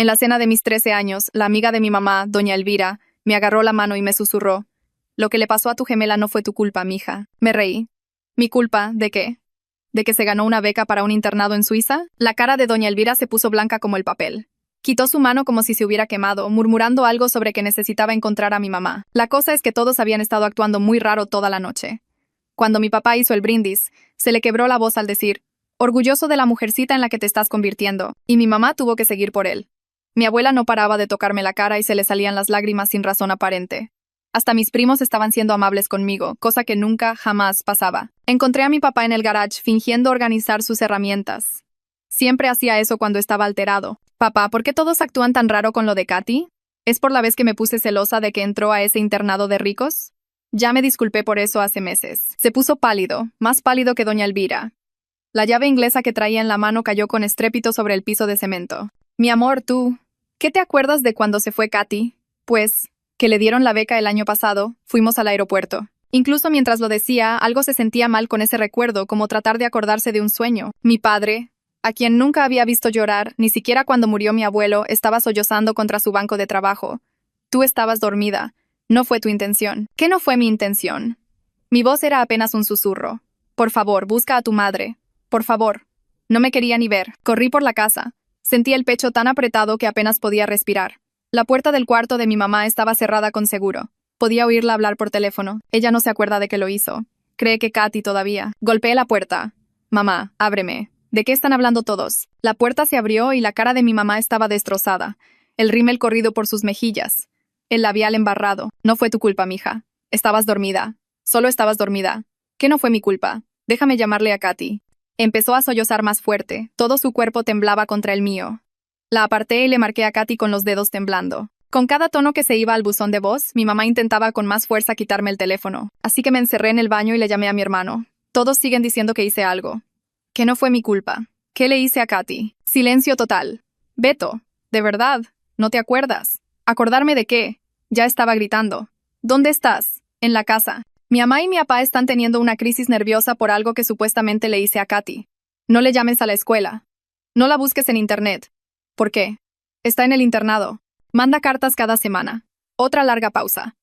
En la cena de mis 13 años, la amiga de mi mamá, doña Elvira, me agarró la mano y me susurró: «Lo que le pasó a tu gemela no fue tu culpa, mija». Me reí. ¿Mi culpa? ¿De qué? ¿De que se ganó una beca para un internado en Suiza? La cara de doña Elvira se puso blanca como el papel. Quitó su mano como si se hubiera quemado, murmurando algo sobre que necesitaba encontrar a mi mamá. La cosa es que todos habían estado actuando muy raro toda la noche. Cuando mi papá hizo el brindis, se le quebró la voz al decir: «Orgulloso de la mujercita en la que te estás convirtiendo», y mi mamá tuvo que seguir por él. Mi abuela no paraba de tocarme la cara y se le salían las lágrimas sin razón aparente. Hasta mis primos estaban siendo amables conmigo, cosa que nunca, jamás pasaba. Encontré a mi papá en el garage fingiendo organizar sus herramientas. Siempre hacía eso cuando estaba alterado. «Papá, ¿por qué todos actúan tan raro con lo de Katy? ¿Es por la vez que me puse celosa de que entró a ese internado de ricos?» Ya me disculpé por eso hace meses. Se puso pálido, más pálido que doña Elvira. La llave inglesa que traía en la mano cayó con estrépito sobre el piso de cemento. «Mi amor, tú, ¿qué te acuerdas de cuando se fue Katy? Pues, que le dieron la beca el año pasado, fuimos al aeropuerto». Incluso mientras lo decía, algo se sentía mal con ese recuerdo, como tratar de acordarse de un sueño. Mi padre, a quien nunca había visto llorar, ni siquiera cuando murió mi abuelo, estaba sollozando contra su banco de trabajo. «Tú estabas dormida. No fue tu intención». «¿Qué no fue mi intención?» Mi voz era apenas un susurro. «Por favor, busca a tu madre. Por favor». No me quería ni ver. Corrí por la casa. Sentí el pecho tan apretado que apenas podía respirar. La puerta del cuarto de mi mamá estaba cerrada con seguro. Podía oírla hablar por teléfono. Ella no se acuerda de que lo hizo. Cree que Katy todavía. Golpeé la puerta. «Mamá, ábreme». «¿De qué están hablando todos?» La puerta se abrió y la cara de mi mamá estaba destrozada. El rímel corrido por sus mejillas. El labial embarrado. «No fue tu culpa, mija. Estabas dormida. Solo estabas dormida». «¿Qué no fue mi culpa? Déjame llamarle a Katy». Empezó a sollozar más fuerte. Todo su cuerpo temblaba contra el mío. La aparté y le marqué a Katy con los dedos temblando. Con cada tono que se iba al buzón de voz, mi mamá intentaba con más fuerza quitarme el teléfono. Así que me encerré en el baño y le llamé a mi hermano. Todos siguen diciendo que hice algo. Que no fue mi culpa. ¿Qué le hice a Katy? Silencio total. «Beto, ¿de verdad? ¿No te acuerdas?» «¿Acordarme de qué?» Ya estaba gritando. «¿Dónde estás?» «En la casa. Mi mamá y mi papá están teniendo una crisis nerviosa por algo que supuestamente le hice a Katy. No le llames a la escuela. No la busques en internet». «¿Por qué?» «Está en el internado. Manda cartas cada semana». Otra larga pausa.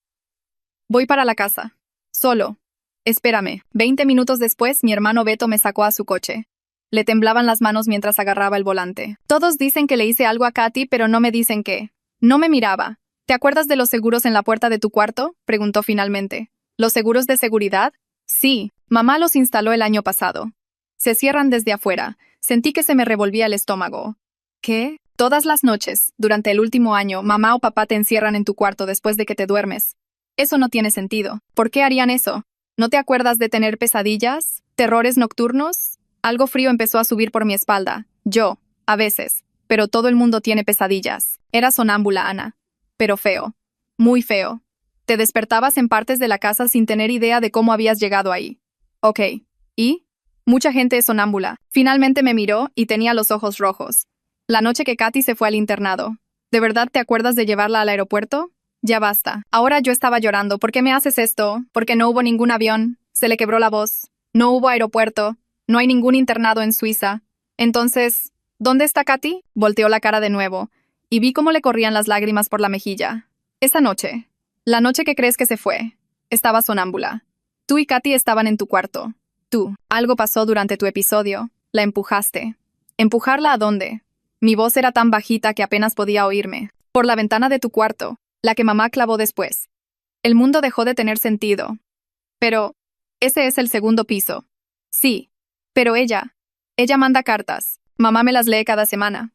«Voy para la casa. Solo. Espérame». 20 minutos después, mi hermano Beto me sacó a su coche. Le temblaban las manos mientras agarraba el volante. «Todos dicen que le hice algo a Katy, pero no me dicen qué». No me miraba. «¿Te acuerdas de los seguros en la puerta de tu cuarto?», preguntó finalmente. «¿Los seguros de seguridad?» «Sí. Mamá los instaló el año pasado. Se cierran desde afuera». Sentí que se me revolvía el estómago. «¿Qué?» «Todas las noches, durante el último año, mamá o papá te encierran en tu cuarto después de que te duermes. Eso no tiene sentido. ¿Por qué harían eso? ¿No te acuerdas de tener pesadillas? ¿Terrores nocturnos?» Algo frío empezó a subir por mi espalda. «Yo, a veces. Pero todo el mundo tiene pesadillas». Era sonámbula, Ana. Pero feo. Muy feo. Te despertabas en partes de la casa sin tener idea de cómo habías llegado ahí. Ok. ¿Y? Mucha gente es sonámbula. Finalmente me miró y tenía los ojos rojos. La noche que Katy se fue al internado. ¿De verdad te acuerdas de llevarla al aeropuerto? Ya basta. Ahora yo estaba llorando. ¿Por qué me haces esto? Porque no hubo ningún avión. Se le quebró la voz. No hubo aeropuerto. No hay ningún internado en Suiza. Entonces, ¿dónde está Katy? Volteó la cara de nuevo, y vi cómo le corrían las lágrimas por la mejilla. Esa noche. La noche que crees que se fue. Estaba sonámbula. Tú y Katy estaban en tu cuarto. Tú. Algo pasó durante tu episodio. La empujaste. ¿Empujarla a dónde? Mi voz era tan bajita que apenas podía oírme. Por la ventana de tu cuarto, la que mamá clavó después. El mundo dejó de tener sentido. Pero, ese es el segundo piso. Sí, pero ella manda cartas. Mamá me las lee cada semana.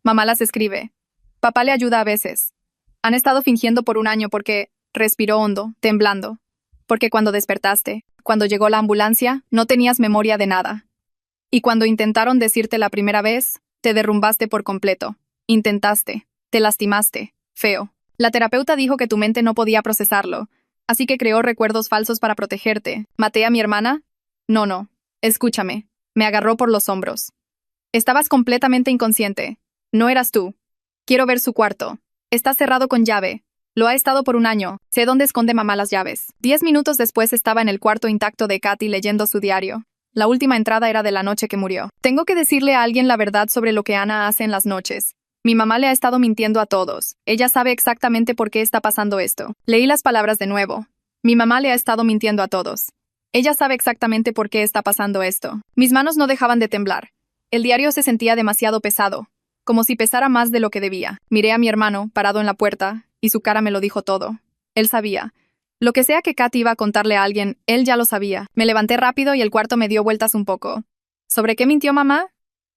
Mamá las escribe. Papá le ayuda a veces. Han estado fingiendo por un año porque respiró hondo, temblando. Porque cuando despertaste, cuando llegó la ambulancia, no tenías memoria de nada. Y cuando intentaron decirte la primera vez, te derrumbaste por completo. Intentaste. Te lastimaste. Feo. La terapeuta dijo que tu mente no podía procesarlo, así que creó recuerdos falsos para protegerte. ¿Maté a mi hermana? No. Escúchame. Me agarró por los hombros. Estabas completamente inconsciente. No eras tú. Quiero ver su cuarto. Está cerrado con llave. Lo ha estado por un año. Sé dónde esconde mamá las llaves. 10 minutos después estaba en el cuarto intacto de Katy leyendo su diario. La última entrada era de la noche que murió. Tengo que decirle a alguien la verdad sobre lo que Ana hace en las noches. Mi mamá le ha estado mintiendo a todos. Ella sabe exactamente por qué está pasando esto. Leí las palabras de nuevo. Mi mamá le ha estado mintiendo a todos. Ella sabe exactamente por qué está pasando esto. Mis manos no dejaban de temblar. El diario se sentía demasiado pesado, como si pesara más de lo que debía. Miré a mi hermano, parado en la puerta, y su cara me lo dijo todo. Él sabía. Lo que sea que Katy iba a contarle a alguien, él ya lo sabía. Me levanté rápido y el cuarto me dio vueltas un poco. ¿Sobre qué mintió mamá?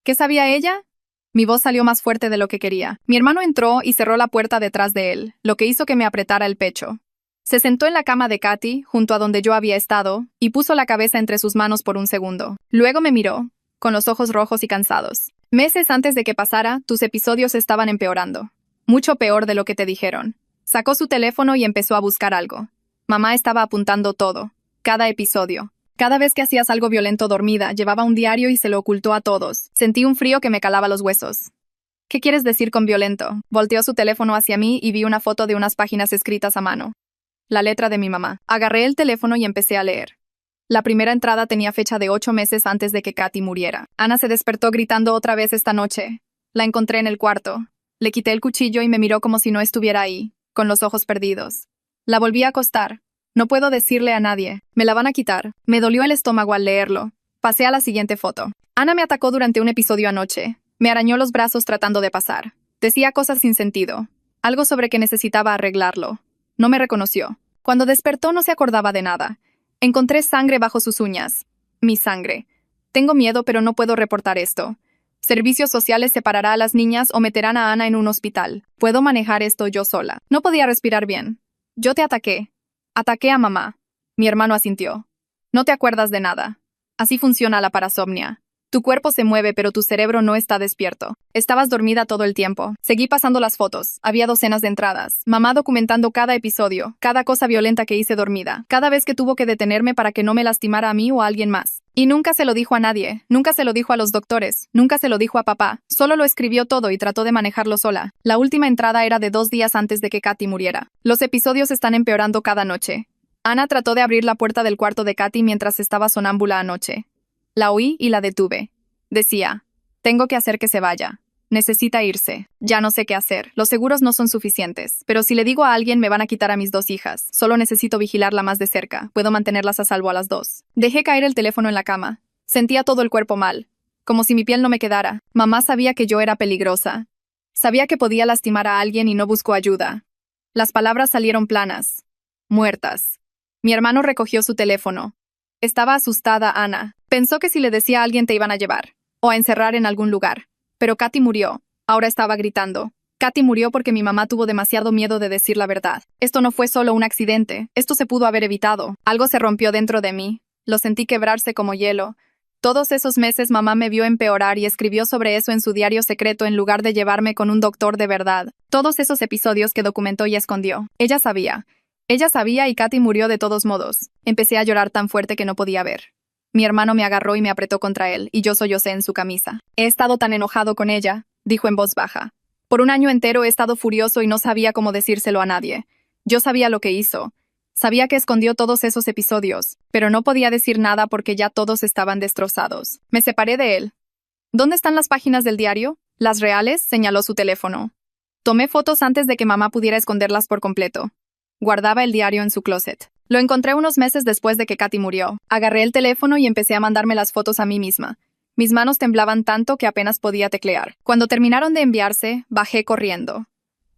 ¿Qué sabía ella? Mi voz salió más fuerte de lo que quería. Mi hermano entró y cerró la puerta detrás de él, lo que hizo que me apretara el pecho. Se sentó en la cama de Katy, junto a donde yo había estado, y puso la cabeza entre sus manos por un segundo. Luego me miró, con los ojos rojos y cansados. Meses antes de que pasara, tus episodios estaban empeorando. Mucho peor de lo que te dijeron. Sacó su teléfono y empezó a buscar algo. Mamá estaba apuntando todo. Cada episodio. Cada vez que hacías algo violento dormida, llevaba un diario y se lo ocultó a todos. Sentí un frío que me calaba los huesos. ¿Qué quieres decir con violento? Volteó su teléfono hacia mí y vi una foto de unas páginas escritas a mano. La letra de mi mamá. Agarré el teléfono y empecé a leer. La primera entrada tenía fecha de 8 meses antes de que Katy muriera. Ana se despertó gritando otra vez esta noche. La encontré en el cuarto. Le quité el cuchillo y me miró como si no estuviera ahí, con los ojos perdidos. La volví a acostar. No puedo decirle a nadie. Me la van a quitar. Me dolió el estómago al leerlo. Pasé a la siguiente foto. Ana me atacó durante un episodio anoche. Me arañó los brazos tratando de pasar. Decía cosas sin sentido. Algo sobre que necesitaba arreglarlo. No me reconoció. Cuando despertó no se acordaba de nada. Encontré sangre bajo sus uñas. Mi sangre. Tengo miedo, pero no puedo reportar esto. Servicios sociales separará a las niñas o meterán a Ana en un hospital. Puedo manejar esto yo sola. No podía respirar bien. Yo te ataqué. Ataqué a mamá. Mi hermano asintió. No te acuerdas de nada. Así funciona la parasomnia. Tu cuerpo se mueve, pero tu cerebro no está despierto. Estabas dormida todo el tiempo. Seguí pasando las fotos. Había docenas de entradas. Mamá documentando cada episodio, cada cosa violenta que hice dormida, cada vez que tuvo que detenerme para que no me lastimara a mí o a alguien más. Y nunca se lo dijo a nadie. Nunca se lo dijo a los doctores. Nunca se lo dijo a papá. Solo lo escribió todo y trató de manejarlo sola. La última entrada era de 2 días antes de que Katy muriera. Los episodios están empeorando cada noche. Ana trató de abrir la puerta del cuarto de Katy mientras estaba sonámbula anoche. La oí y la detuve. Decía, tengo que hacer que se vaya. Necesita irse. Ya no sé qué hacer. Los seguros no son suficientes. Pero si le digo a alguien me van a quitar a mis 2 hijas. Solo necesito vigilarla más de cerca. Puedo mantenerlas a salvo a las 2. Dejé caer el teléfono en la cama. Sentía todo el cuerpo mal. Como si mi piel no me quedara. Mamá sabía que yo era peligrosa. Sabía que podía lastimar a alguien y no buscó ayuda. Las palabras salieron planas. Muertas. Mi hermano recogió su teléfono. Estaba asustada Ana. Pensó que si le decía a alguien te iban a llevar. O a encerrar en algún lugar. Pero Katy murió. Ahora estaba gritando. Katy murió porque mi mamá tuvo demasiado miedo de decir la verdad. Esto no fue solo un accidente. Esto se pudo haber evitado. Algo se rompió dentro de mí. Lo sentí quebrarse como hielo. Todos esos meses mamá me vio empeorar y escribió sobre eso en su diario secreto en lugar de llevarme con un doctor de verdad. Todos esos episodios que documentó y escondió. Ella sabía. Ella sabía y Katy murió de todos modos. Empecé a llorar tan fuerte que no podía ver. Mi hermano me agarró y me apretó contra él, y yo sollocé en su camisa. He estado tan enojado con ella, dijo en voz baja. Por un año entero he estado furioso y no sabía cómo decírselo a nadie. Yo sabía lo que hizo. Sabía que escondió todos esos episodios, pero no podía decir nada porque ya todos estaban destrozados. Me separé de él. ¿Dónde están las páginas del diario? ¿Las reales? Señaló su teléfono. Tomé fotos antes de que mamá pudiera esconderlas por completo. Guardaba el diario en su closet. Lo encontré unos meses después de que Katy murió. Agarré el teléfono y empecé a mandarme las fotos a mí misma. Mis manos temblaban tanto que apenas podía teclear. Cuando terminaron de enviarse, bajé corriendo.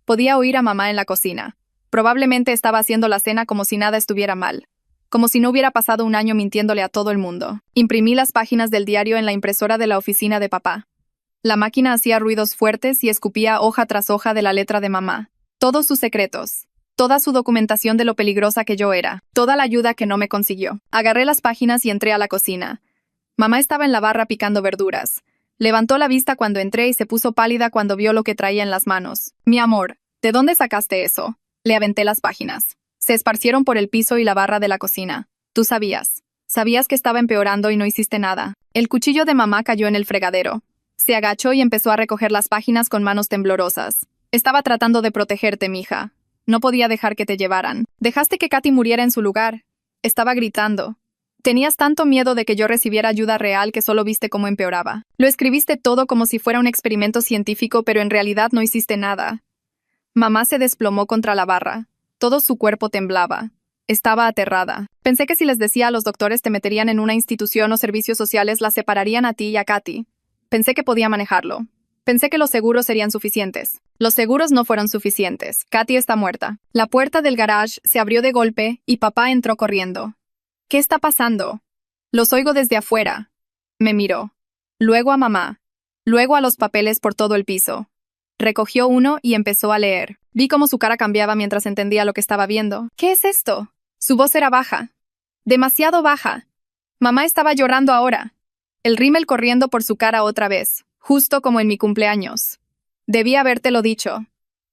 Podía oír a mamá en la cocina. Probablemente estaba haciendo la cena como si nada estuviera mal. Como si no hubiera pasado un año mintiéndole a todo el mundo. Imprimí las páginas del diario en la impresora de la oficina de papá. La máquina hacía ruidos fuertes y escupía hoja tras hoja de la letra de mamá. Todos sus secretos. Toda su documentación de lo peligrosa que yo era. Toda la ayuda que no me consiguió. Agarré las páginas y entré a la cocina. Mamá estaba en la barra picando verduras. Levantó la vista cuando entré y se puso pálida cuando vio lo que traía en las manos. Mi amor, ¿de dónde sacaste eso? Le aventé las páginas. Se esparcieron por el piso y la barra de la cocina. Tú sabías. Sabías que estaba empeorando y no hiciste nada. El cuchillo de mamá cayó en el fregadero. Se agachó y empezó a recoger las páginas con manos temblorosas. Estaba tratando de protegerte, mija. No podía dejar que te llevaran. Dejaste que Katy muriera en su lugar. Estaba gritando. Tenías tanto miedo de que yo recibiera ayuda real que solo viste cómo empeoraba. Lo escribiste todo como si fuera un experimento científico, pero en realidad no hiciste nada. Mamá se desplomó contra la barra. Todo su cuerpo temblaba. Estaba aterrada. Pensé que si les decía a los doctores te meterían en una institución o servicios sociales, las separarían a ti y a Katy. Pensé que podía manejarlo. Pensé que los seguros serían suficientes. Los seguros no fueron suficientes. Katy está muerta. La puerta del garage se abrió de golpe y papá entró corriendo. ¿Qué está pasando? Los oigo desde afuera. Me miró. Luego a mamá. Luego a los papeles por todo el piso. Recogió uno y empezó a leer. Vi cómo su cara cambiaba mientras entendía lo que estaba viendo. ¿Qué es esto? Su voz era baja. Demasiado baja. Mamá estaba llorando ahora. El rímel corriendo por su cara otra vez, justo como en mi cumpleaños. Debí habértelo dicho.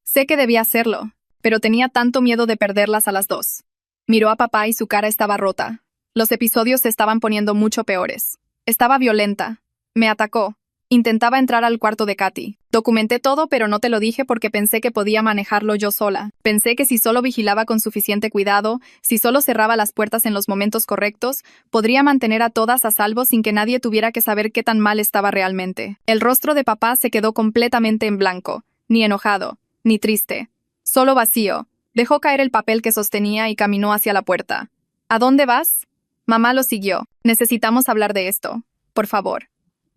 Sé que debía hacerlo, pero tenía tanto miedo de perderlas a las dos. Miró a papá y su cara estaba rota. Los episodios se estaban poniendo mucho peores. Estaba violenta. Me atacó. Intentaba entrar al cuarto de Katy. Documenté todo, pero no te lo dije porque pensé que podía manejarlo yo sola. Pensé que si solo vigilaba con suficiente cuidado, si solo cerraba las puertas en los momentos correctos, podría mantener a todas a salvo sin que nadie tuviera que saber qué tan mal estaba realmente. El rostro de papá se quedó completamente en blanco, ni enojado, ni triste. Solo vacío. Dejó caer el papel que sostenía y caminó hacia la puerta. ¿A dónde vas? Mamá lo siguió. Necesitamos hablar de esto. Por favor.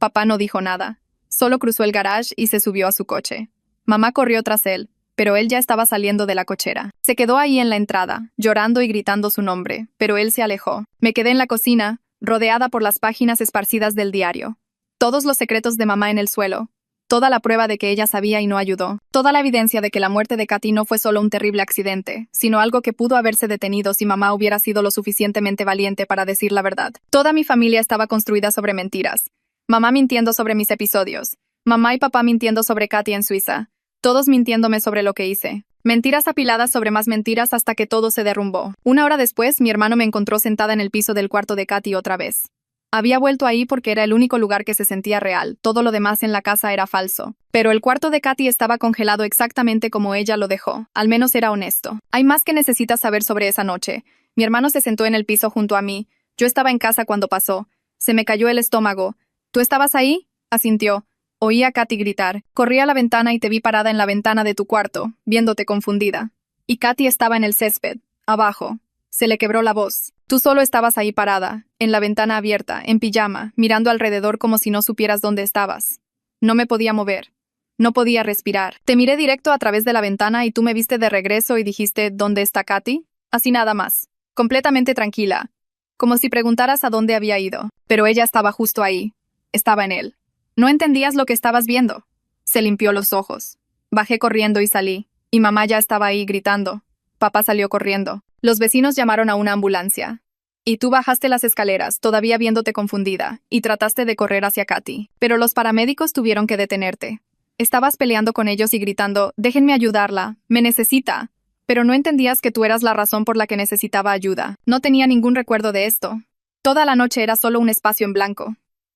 Papá no dijo nada. Solo cruzó el garage y se subió a su coche. Mamá corrió tras él, pero él ya estaba saliendo de la cochera. Se quedó ahí en la entrada, llorando y gritando su nombre, pero él se alejó. Me quedé en la cocina, rodeada por las páginas esparcidas del diario. Todos los secretos de mamá en el suelo. Toda la prueba de que ella sabía y no ayudó. Toda la evidencia de que la muerte de Katy no fue solo un terrible accidente, sino algo que pudo haberse detenido si mamá hubiera sido lo suficientemente valiente para decir la verdad. Toda mi familia estaba construida sobre mentiras. Mamá mintiendo sobre mis episodios. Mamá y papá mintiendo sobre Katy en Suiza. Todos mintiéndome sobre lo que hice. Mentiras apiladas sobre más mentiras hasta que todo se derrumbó. Una hora después, mi hermano me encontró sentada en el piso del cuarto de Katy otra vez. Había vuelto ahí porque era el único lugar que se sentía real. Todo lo demás en la casa era falso. Pero el cuarto de Katy estaba congelado exactamente como ella lo dejó. Al menos era honesto. Hay más que necesitas saber sobre esa noche. Mi hermano se sentó en el piso junto a mí. Yo estaba en casa cuando pasó. Se me cayó el estómago. ¿Tú estabas ahí? Asintió. Oí a Katy gritar. Corrí a la ventana y te vi parada en la ventana de tu cuarto, viéndote confundida. Y Katy estaba en el césped, abajo. Se le quebró la voz. Tú solo estabas ahí parada, en la ventana abierta, en pijama, mirando alrededor como si no supieras dónde estabas. No me podía mover. No podía respirar. Te miré directo a través de la ventana y tú me viste de regreso y dijiste, ¿dónde está Katy? Así nada más. Completamente tranquila. Como si preguntaras a dónde había ido. Pero ella estaba justo ahí. Estaba en él. No entendías lo que estabas viendo. Se limpió los ojos. Bajé corriendo y salí. Y mamá ya estaba ahí gritando. Papá salió corriendo. Los vecinos llamaron a una ambulancia. Y tú bajaste las escaleras, todavía viéndote confundida, y trataste de correr hacia Katy. Pero los paramédicos tuvieron que detenerte. Estabas peleando con ellos y gritando, déjenme ayudarla, me necesita. Pero no entendías que tú eras la razón por la que necesitaba ayuda. No tenía ningún recuerdo de esto. Toda la noche era solo un espacio en blanco.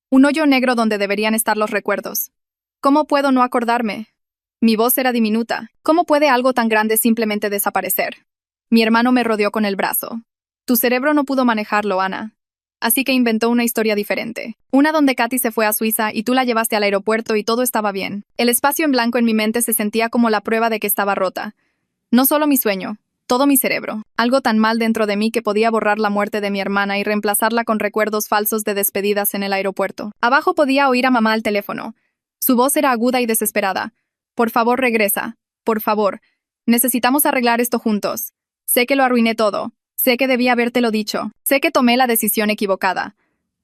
Un hoyo negro donde deberían estar los recuerdos. ¿Cómo puedo no acordarme? Mi voz era diminuta. ¿Cómo puede algo tan grande simplemente desaparecer? Mi hermano me rodeó con el brazo. Tu cerebro no pudo manejarlo, Ana. Así que inventó una historia diferente. Una donde Katy se fue a Suiza y tú la llevaste al aeropuerto y todo estaba bien. El espacio en blanco en mi mente se sentía como la prueba de que estaba rota. No solo mi sueño, todo mi cerebro. Algo tan mal dentro de mí que podía borrar la muerte de mi hermana y reemplazarla con recuerdos falsos de despedidas en el aeropuerto. Abajo podía oír a mamá al teléfono. Su voz era aguda y desesperada. Por favor, regresa. Por favor. Necesitamos arreglar esto juntos. Sé que lo arruiné todo. Sé que debí habértelo dicho. Sé que tomé la decisión equivocada.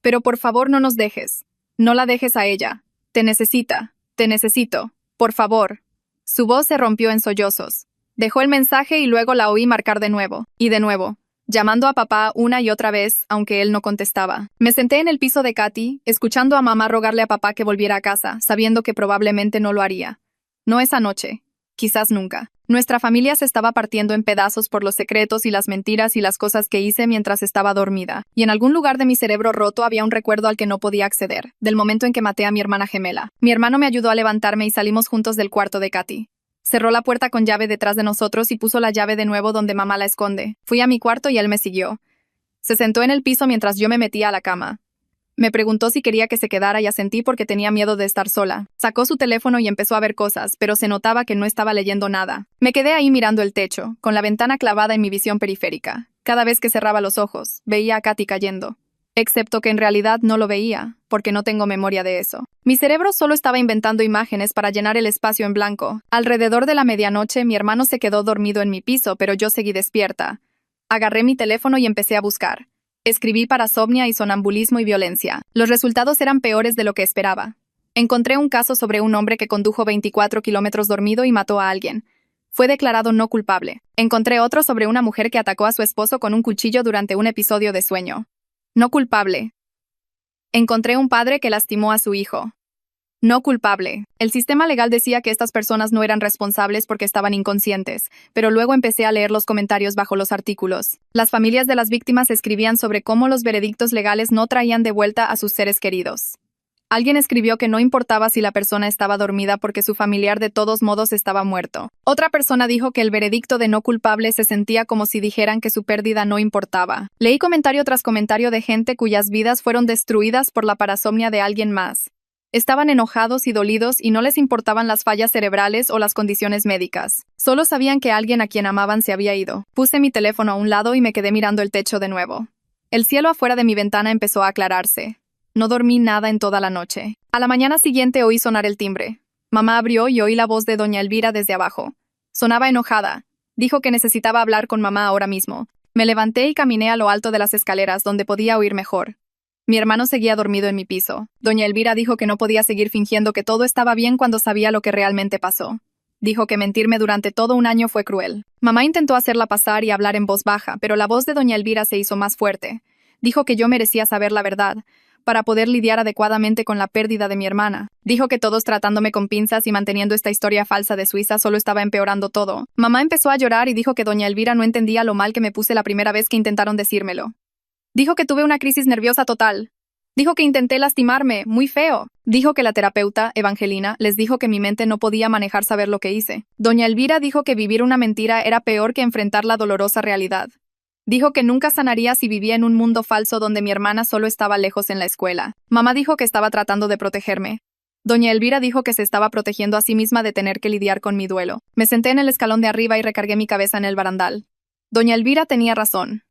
Pero por favor no nos dejes. No la dejes a ella. Te necesita. Te necesito. Por favor. Su voz se rompió en sollozos. Dejó el mensaje y luego la oí marcar de nuevo. Y de nuevo. Llamando a papá una y otra vez, aunque él no contestaba. Me senté en el piso de Katy, escuchando a mamá rogarle a papá que volviera a casa, sabiendo que probablemente no lo haría. No esa noche. Quizás nunca. Nuestra familia se estaba partiendo en pedazos por los secretos y las mentiras y las cosas que hice mientras estaba dormida. Y en algún lugar de mi cerebro roto había un recuerdo al que no podía acceder, del momento en que maté a mi hermana gemela. Mi hermano me ayudó a levantarme y salimos juntos del cuarto de Katy. Cerró la puerta con llave detrás de nosotros y puso la llave de nuevo donde mamá la esconde. Fui a mi cuarto y él me siguió. Se sentó en el piso mientras yo me metía a la cama. Me preguntó si quería que se quedara y asentí porque tenía miedo de estar sola. Sacó su teléfono y empezó a ver cosas, pero se notaba que no estaba leyendo nada. Me quedé ahí mirando el techo, con la ventana clavada en mi visión periférica. Cada vez que cerraba los ojos, veía a Katy cayendo. Excepto que en realidad no lo veía, porque no tengo memoria de eso. Mi cerebro solo estaba inventando imágenes para llenar el espacio en blanco. Alrededor de la medianoche, mi hermano se quedó dormido en mi piso, pero yo seguí despierta. Agarré mi teléfono y empecé a buscar. Escribí parasomnia y sonambulismo y violencia. Los resultados eran peores de lo que esperaba. Encontré un caso sobre un hombre que condujo 24 kilómetros dormido y mató a alguien. Fue declarado no culpable. Encontré otro sobre una mujer que atacó a su esposo con un cuchillo durante un episodio de sueño. No culpable. Encontré un padre que lastimó a su hijo. No culpable. El sistema legal decía que estas personas no eran responsables porque estaban inconscientes, pero luego empecé a leer los comentarios bajo los artículos. Las familias de las víctimas escribían sobre cómo los veredictos legales no traían de vuelta a sus seres queridos. Alguien escribió que no importaba si la persona estaba dormida porque su familiar de todos modos estaba muerto. Otra persona dijo que el veredicto de no culpable se sentía como si dijeran que su pérdida no importaba. Leí comentario tras comentario de gente cuyas vidas fueron destruidas por la parasomnia de alguien más. Estaban enojados y dolidos y no les importaban las fallas cerebrales o las condiciones médicas. Solo sabían que alguien a quien amaban se había ido. Puse mi teléfono a un lado y me quedé mirando el techo de nuevo. El cielo afuera de mi ventana empezó a aclararse. No dormí nada en toda la noche. A la mañana siguiente oí sonar el timbre. Mamá abrió y oí la voz de doña Elvira desde abajo. Sonaba enojada. Dijo que necesitaba hablar con mamá ahora mismo. Me levanté y caminé a lo alto de las escaleras donde podía oír mejor. Mi hermano seguía dormido en mi piso. Doña Elvira dijo que no podía seguir fingiendo que todo estaba bien cuando sabía lo que realmente pasó. Dijo que mentirme durante todo un año fue cruel. Mamá intentó hacerla pasar y hablar en voz baja, pero la voz de doña Elvira se hizo más fuerte. Dijo que yo merecía saber la verdad, para poder lidiar adecuadamente con la pérdida de mi hermana. Dijo que todos tratándome con pinzas y manteniendo esta historia falsa de Suiza solo estaba empeorando todo. Mamá empezó a llorar y dijo que doña Elvira no entendía lo mal que me puse la primera vez que intentaron decírmelo. Dijo que tuve una crisis nerviosa total. Dijo que intenté lastimarme, muy feo. Dijo que la terapeuta, Evangelina, les dijo que mi mente no podía manejar saber lo que hice. Doña Elvira dijo que vivir una mentira era peor que enfrentar la dolorosa realidad. Dijo que nunca sanaría si vivía en un mundo falso donde mi hermana solo estaba lejos en la escuela. Mamá dijo que estaba tratando de protegerme. Doña Elvira dijo que se estaba protegiendo a sí misma de tener que lidiar con mi duelo. Me senté en el escalón de arriba y recargué mi cabeza en el barandal. Doña Elvira tenía razón.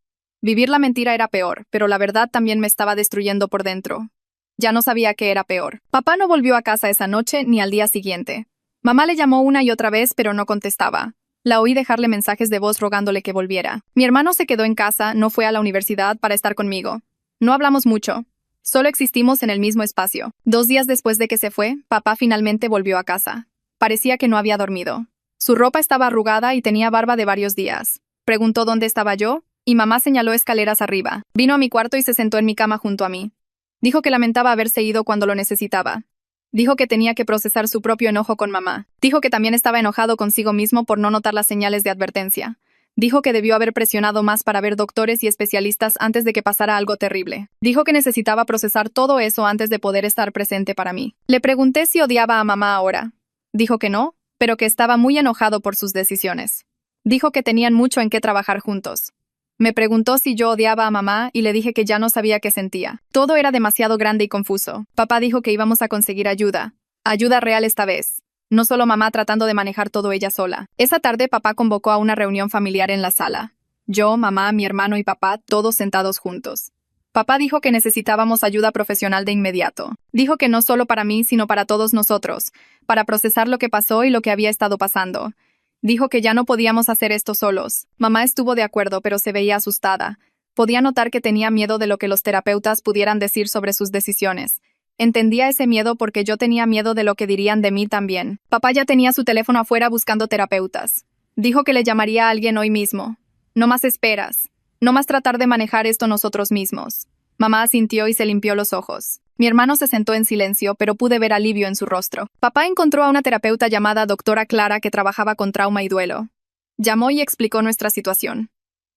Vivir la mentira era peor, pero la verdad también me estaba destruyendo por dentro. Ya no sabía qué era peor. Papá no volvió a casa esa noche ni al día siguiente. Mamá le llamó una y otra vez, pero no contestaba. La oí dejarle mensajes de voz rogándole que volviera. Mi hermano se quedó en casa, no fue a la universidad para estar conmigo. No hablamos mucho. Solo existimos en el mismo espacio. 2 días después de que se fue, papá finalmente volvió a casa. Parecía que no había dormido. Su ropa estaba arrugada y tenía barba de varios días. Preguntó dónde estaba yo, y mamá señaló escaleras arriba. Vino a mi cuarto y se sentó en mi cama junto a mí. Dijo que lamentaba haberse ido cuando lo necesitaba. Dijo que tenía que procesar su propio enojo con mamá. Dijo que también estaba enojado consigo mismo por no notar las señales de advertencia. Dijo que debió haber presionado más para ver doctores y especialistas antes de que pasara algo terrible. Dijo que necesitaba procesar todo eso antes de poder estar presente para mí. Le pregunté si odiaba a mamá ahora. Dijo que no, pero que estaba muy enojado por sus decisiones. Dijo que tenían mucho en qué trabajar juntos. Me preguntó si yo odiaba a mamá y le dije que ya no sabía qué sentía. Todo era demasiado grande y confuso. Papá dijo que íbamos a conseguir ayuda. Ayuda real esta vez. No solo mamá tratando de manejar todo ella sola. Esa tarde papá convocó a una reunión familiar en la sala. Yo, mamá, mi hermano y papá, todos sentados juntos. Papá dijo que necesitábamos ayuda profesional de inmediato. Dijo que no solo para mí, sino para todos nosotros, para procesar lo que pasó y lo que había estado pasando. Dijo que ya no podíamos hacer esto solos. Mamá estuvo de acuerdo, pero se veía asustada. Podía notar que tenía miedo de lo que los terapeutas pudieran decir sobre sus decisiones. Entendía ese miedo porque yo tenía miedo de lo que dirían de mí también. Papá ya tenía su teléfono afuera buscando terapeutas. Dijo que le llamaría a alguien hoy mismo. No más esperas. No más tratar de manejar esto nosotros mismos. Mamá asintió y se limpió los ojos. Mi hermano se sentó en silencio, pero pude ver alivio en su rostro. Papá encontró a una terapeuta llamada doctora Clara que trabajaba con trauma y duelo. Llamó y explicó nuestra situación.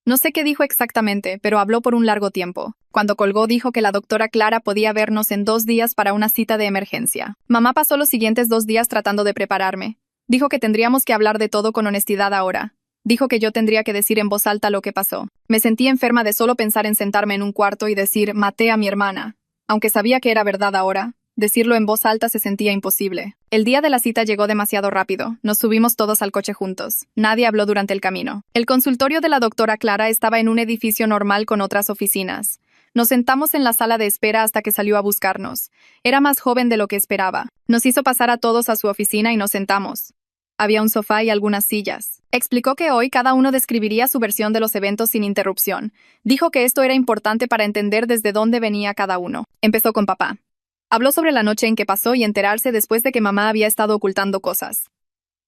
No sé qué dijo exactamente, pero habló por un largo tiempo. Cuando colgó dijo que la doctora Clara podía vernos en 2 días para una cita de emergencia. Mamá pasó los siguientes 2 días tratando de prepararme. Dijo que tendríamos que hablar de todo con honestidad ahora. Dijo que yo tendría que decir en voz alta lo que pasó. Me sentí enferma de solo pensar en sentarme en un cuarto y decir, maté a mi hermana. Aunque sabía que era verdad ahora, decirlo en voz alta se sentía imposible. El día de la cita llegó demasiado rápido. Nos subimos todos al coche juntos. Nadie habló durante el camino. El consultorio de la doctora Clara estaba en un edificio normal con otras oficinas. Nos sentamos en la sala de espera hasta que salió a buscarnos. Era más joven de lo que esperaba. Nos hizo pasar a todos a su oficina y nos sentamos. Había un sofá y algunas sillas. Explicó que hoy cada uno describiría su versión de los eventos sin interrupción. Dijo que esto era importante para entender desde dónde venía cada uno. Empezó con papá. Habló sobre la noche en que pasó y enterarse después de que mamá había estado ocultando cosas.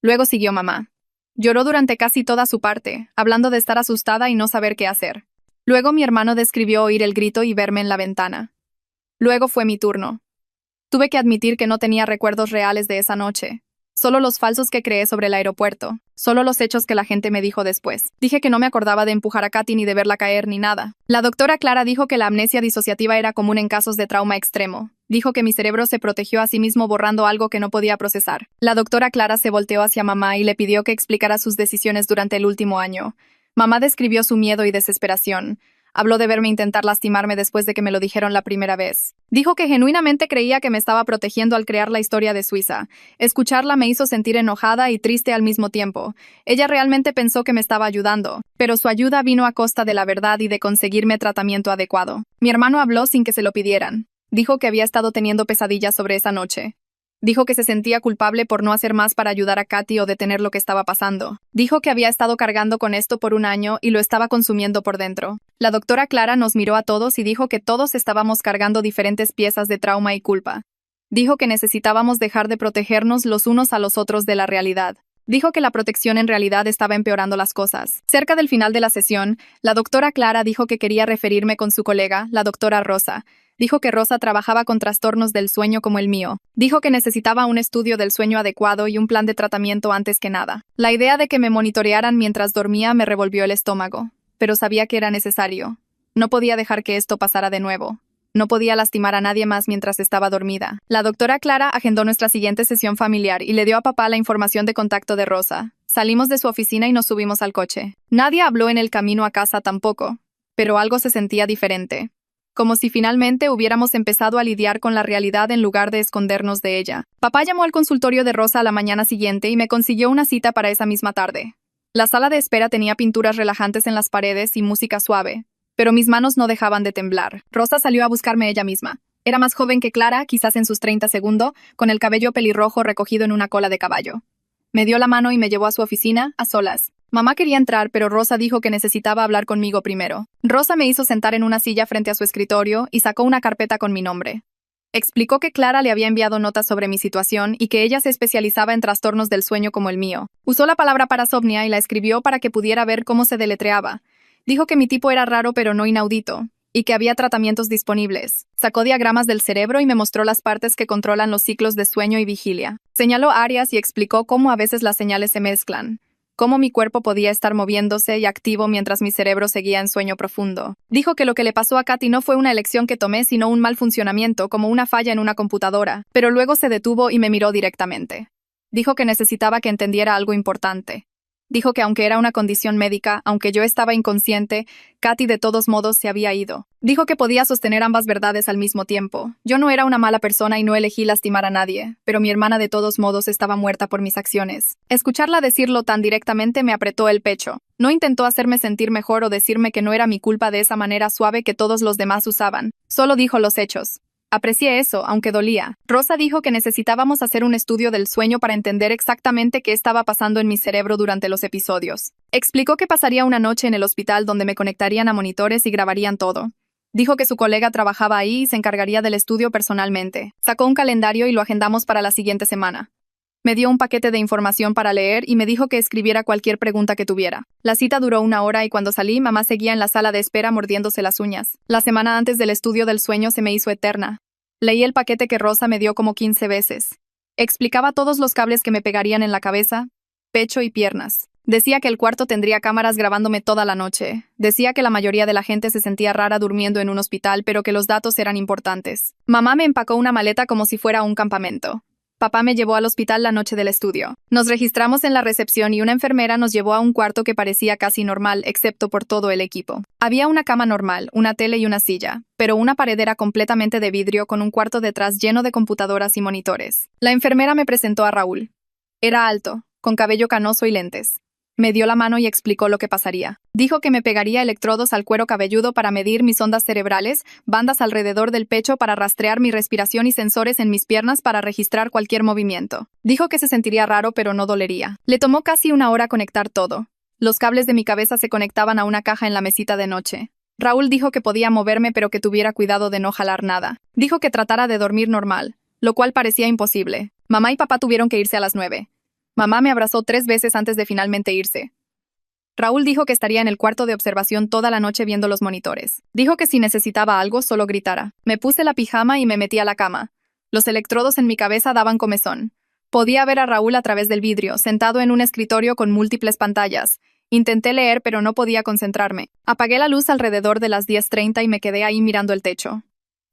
Luego siguió mamá. Lloró durante casi toda su parte, hablando de estar asustada y no saber qué hacer. Luego mi hermano describió oír el grito y verme en la ventana. Luego fue mi turno. Tuve que admitir que no tenía recuerdos reales de esa noche. Solo los falsos que creé sobre el aeropuerto. Solo los hechos que la gente me dijo después. Dije que no me acordaba de empujar a Katy ni de verla caer ni nada. La doctora Clara dijo que la amnesia disociativa era común en casos de trauma extremo. Dijo que mi cerebro se protegió a sí mismo borrando algo que no podía procesar. La doctora Clara se volteó hacia mamá y le pidió que explicara sus decisiones durante el último año. Mamá describió su miedo y desesperación. Habló de verme intentar lastimarme después de que me lo dijeron la primera vez. Dijo que genuinamente creía que me estaba protegiendo al crear la historia de Suiza. Escucharla me hizo sentir enojada y triste al mismo tiempo. Ella realmente pensó que me estaba ayudando, pero su ayuda vino a costa de la verdad y de conseguirme tratamiento adecuado. Mi hermano habló sin que se lo pidieran. Dijo que había estado teniendo pesadillas sobre esa noche. Dijo que se sentía culpable por no hacer más para ayudar a Katy o detener lo que estaba pasando. Dijo que había estado cargando con esto por un año y lo estaba consumiendo por dentro. La doctora Clara nos miró a todos y dijo que todos estábamos cargando diferentes piezas de trauma y culpa. Dijo que necesitábamos dejar de protegernos los unos a los otros de la realidad. Dijo que la protección en realidad estaba empeorando las cosas. Cerca del final de la sesión, la doctora Clara dijo que quería referirme con su colega, la doctora Rosa. Dijo que Rosa trabajaba con trastornos del sueño como el mío. Dijo que necesitaba un estudio del sueño adecuado y un plan de tratamiento antes que nada. La idea de que me monitorearan mientras dormía me revolvió el estómago, pero sabía que era necesario. No podía dejar que esto pasara de nuevo. No podía lastimar a nadie más mientras estaba dormida. La doctora Clara agendó nuestra siguiente sesión familiar y le dio a papá la información de contacto de Rosa. Salimos de su oficina y nos subimos al coche. Nadie habló en el camino a casa tampoco, pero algo se sentía diferente. Como si finalmente hubiéramos empezado a lidiar con la realidad en lugar de escondernos de ella. Papá llamó al consultorio de Rosa a la mañana siguiente y me consiguió una cita para esa misma tarde. La sala de espera tenía pinturas relajantes en las paredes y música suave, pero mis manos no dejaban de temblar. Rosa salió a buscarme ella misma. Era más joven que Clara, quizás en sus 30 segundos, con el cabello pelirrojo recogido en una cola de caballo. Me dio la mano y me llevó a su oficina, a solas. Mamá quería entrar, pero Rosa dijo que necesitaba hablar conmigo primero. Rosa me hizo sentar en una silla frente a su escritorio y sacó una carpeta con mi nombre. Explicó que Clara le había enviado notas sobre mi situación y que ella se especializaba en trastornos del sueño como el mío. Usó la palabra parasomnia y la escribió para que pudiera ver cómo se deletreaba. Dijo que mi tipo era raro pero no inaudito, y que había tratamientos disponibles. Sacó diagramas del cerebro y me mostró las partes que controlan los ciclos de sueño y vigilia. Señaló áreas y explicó cómo a veces las señales se mezclan. Cómo mi cuerpo podía estar moviéndose y activo mientras mi cerebro seguía en sueño profundo. Dijo que lo que le pasó a Katy no fue una elección que tomé, sino un mal funcionamiento, como una falla en una computadora, pero luego se detuvo y me miró directamente. Dijo que necesitaba que entendiera algo importante. Dijo que aunque era una condición médica, aunque yo estaba inconsciente, Katy de todos modos se había ido. Dijo que podía sostener ambas verdades al mismo tiempo. Yo no era una mala persona y no elegí lastimar a nadie, pero mi hermana de todos modos estaba muerta por mis acciones. Escucharla decirlo tan directamente me apretó el pecho. No intentó hacerme sentir mejor o decirme que no era mi culpa de esa manera suave que todos los demás usaban. Solo dijo los hechos. Aprecié eso, aunque dolía. Rosa dijo que necesitábamos hacer un estudio del sueño para entender exactamente qué estaba pasando en mi cerebro durante los episodios. Explicó que pasaría una noche en el hospital donde me conectarían a monitores y grabarían todo. Dijo que su colega trabajaba ahí y se encargaría del estudio personalmente. Sacó un calendario y lo agendamos para la siguiente semana. Me dio un paquete de información para leer y me dijo que escribiera cualquier pregunta que tuviera. La cita duró 1 hora y cuando salí, mamá seguía en la sala de espera mordiéndose las uñas. La semana antes del estudio del sueño se me hizo eterna. Leí el paquete que Rosa me dio como 15 veces. Explicaba todos los cables que me pegarían en la cabeza, pecho y piernas. Decía que el cuarto tendría cámaras grabándome toda la noche. Decía que la mayoría de la gente se sentía rara durmiendo en un hospital, pero que los datos eran importantes. Mamá me empacó una maleta como si fuera un campamento. Papá me llevó al hospital la noche del estudio. Nos registramos en la recepción y una enfermera nos llevó a un cuarto que parecía casi normal, excepto por todo el equipo. Había una cama normal, una tele y una silla, pero una pared era completamente de vidrio con un cuarto detrás lleno de computadoras y monitores. La enfermera me presentó a Raúl. Era alto, con cabello canoso y lentes. Me dio la mano y explicó lo que pasaría. Dijo que me pegaría electrodos al cuero cabelludo para medir mis ondas cerebrales, bandas alrededor del pecho para rastrear mi respiración y sensores en mis piernas para registrar cualquier movimiento. Dijo que se sentiría raro pero no dolería. Le tomó casi una hora conectar todo. Los cables de mi cabeza se conectaban a una caja en la mesita de noche. Raúl dijo que podía moverme pero que tuviera cuidado de no jalar nada. Dijo que tratara de dormir normal, lo cual parecía imposible. Mamá y papá tuvieron que irse a las 9. Mamá me abrazó 3 veces antes de finalmente irse. Raúl dijo que estaría en el cuarto de observación toda la noche viendo los monitores. Dijo que si necesitaba algo, solo gritara. Me puse la pijama y me metí a la cama. Los electrodos en mi cabeza daban comezón. Podía ver a Raúl a través del vidrio, sentado en un escritorio con múltiples pantallas. Intenté leer, pero no podía concentrarme. Apagué la luz alrededor de las 10:30 y me quedé ahí mirando el techo.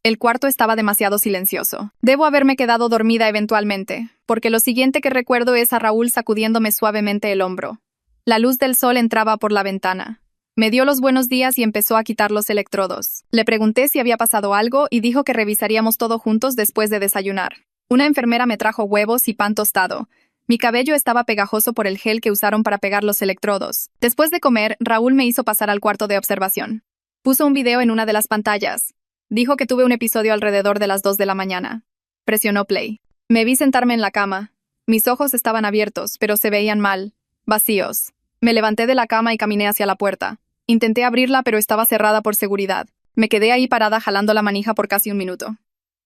El cuarto estaba demasiado silencioso. Debo haberme quedado dormida eventualmente, porque lo siguiente que recuerdo es a Raúl sacudiéndome suavemente el hombro. La luz del sol entraba por la ventana. Me dio los buenos días y empezó a quitar los electrodos. Le pregunté si había pasado algo y dijo que revisaríamos todo juntos después de desayunar. Una enfermera me trajo huevos y pan tostado. Mi cabello estaba pegajoso por el gel que usaron para pegar los electrodos. Después de comer, Raúl me hizo pasar al cuarto de observación. Puso un video en una de las pantallas. Dijo que tuve un episodio alrededor de las 2 de la mañana. Presionó play. Me vi sentarme en la cama. Mis ojos estaban abiertos, pero se veían mal, vacíos. Me levanté de la cama y caminé hacia la puerta. Intenté abrirla, pero estaba cerrada por seguridad. Me quedé ahí parada jalando la manija por casi un minuto.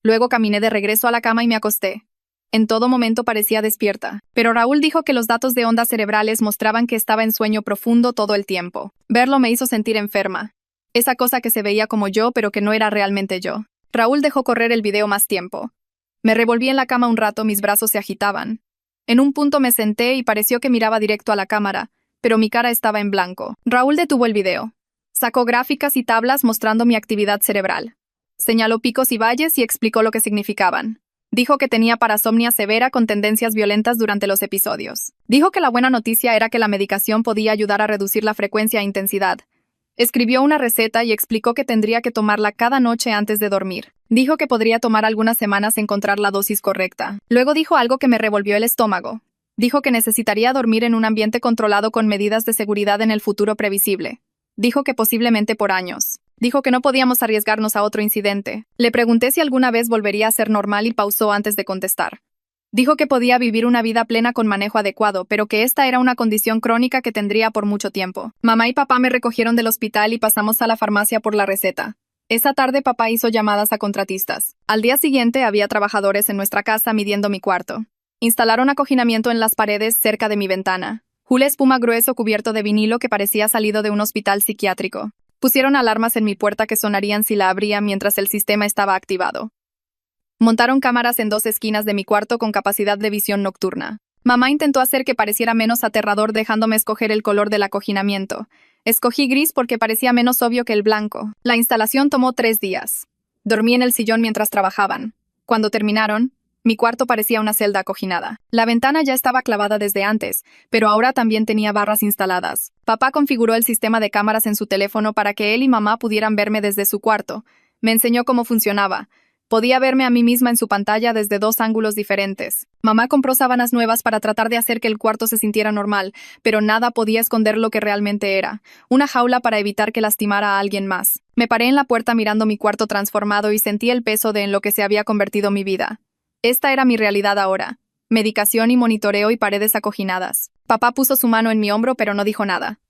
Luego caminé de regreso a la cama y me acosté. En todo momento parecía despierta, pero Raúl dijo que los datos de ondas cerebrales mostraban que estaba en sueño profundo todo el tiempo. Verlo me hizo sentir enferma. Esa cosa que se veía como yo, pero que no era realmente yo. Raúl dejó correr el video más tiempo. Me revolví en la cama un rato, mis brazos se agitaban. En un punto me senté y pareció que miraba directo a la cámara, pero mi cara estaba en blanco. Raúl detuvo el video. Sacó gráficas y tablas mostrando mi actividad cerebral. Señaló picos y valles y explicó lo que significaban. Dijo que tenía parasomnia severa con tendencias violentas durante los episodios. Dijo que la buena noticia era que la medicación podía ayudar a reducir la frecuencia e intensidad. Escribió una receta y explicó que tendría que tomarla cada noche antes de dormir. Dijo que podría tomar algunas semanas encontrar la dosis correcta. Luego dijo algo que me revolvió el estómago. Dijo que necesitaría dormir en un ambiente controlado con medidas de seguridad en el futuro previsible. Dijo que posiblemente por años. Dijo que no podíamos arriesgarnos a otro incidente. Le pregunté si alguna vez volvería a ser normal y pausó antes de contestar. Dijo que podía vivir una vida plena con manejo adecuado, pero que esta era una condición crónica que tendría por mucho tiempo. Mamá y papá me recogieron del hospital y pasamos a la farmacia por la receta. Esa tarde papá hizo llamadas a contratistas. Al día siguiente había trabajadores en nuestra casa midiendo mi cuarto. Instalaron acoginamiento en las paredes cerca de mi ventana. Hule espuma grueso cubierto de vinilo que parecía salido de un hospital psiquiátrico. Pusieron alarmas en mi puerta que sonarían si la abría mientras el sistema estaba activado. Montaron cámaras en 2 esquinas de mi cuarto con capacidad de visión nocturna. Mamá intentó hacer que pareciera menos aterrador dejándome escoger el color del acoginamiento. Escogí gris porque parecía menos obvio que el blanco. La instalación tomó 3 días. Dormí en el sillón mientras trabajaban. Cuando terminaron, mi cuarto parecía una celda acoginada. La ventana ya estaba clavada desde antes, pero ahora también tenía barras instaladas. Papá configuró el sistema de cámaras en su teléfono para que él y mamá pudieran verme desde su cuarto. Me enseñó cómo funcionaba. Podía verme a mí misma en su pantalla desde 2 ángulos diferentes. Mamá compró sábanas nuevas para tratar de hacer que el cuarto se sintiera normal, pero nada podía esconder lo que realmente era. Una jaula para evitar que lastimara a alguien más. Me paré en la puerta mirando mi cuarto transformado y sentí el peso de en lo que se había convertido mi vida. Esta era mi realidad ahora. Medicación y monitoreo y paredes acoginadas. Papá puso su mano en mi hombro, pero no dijo nada.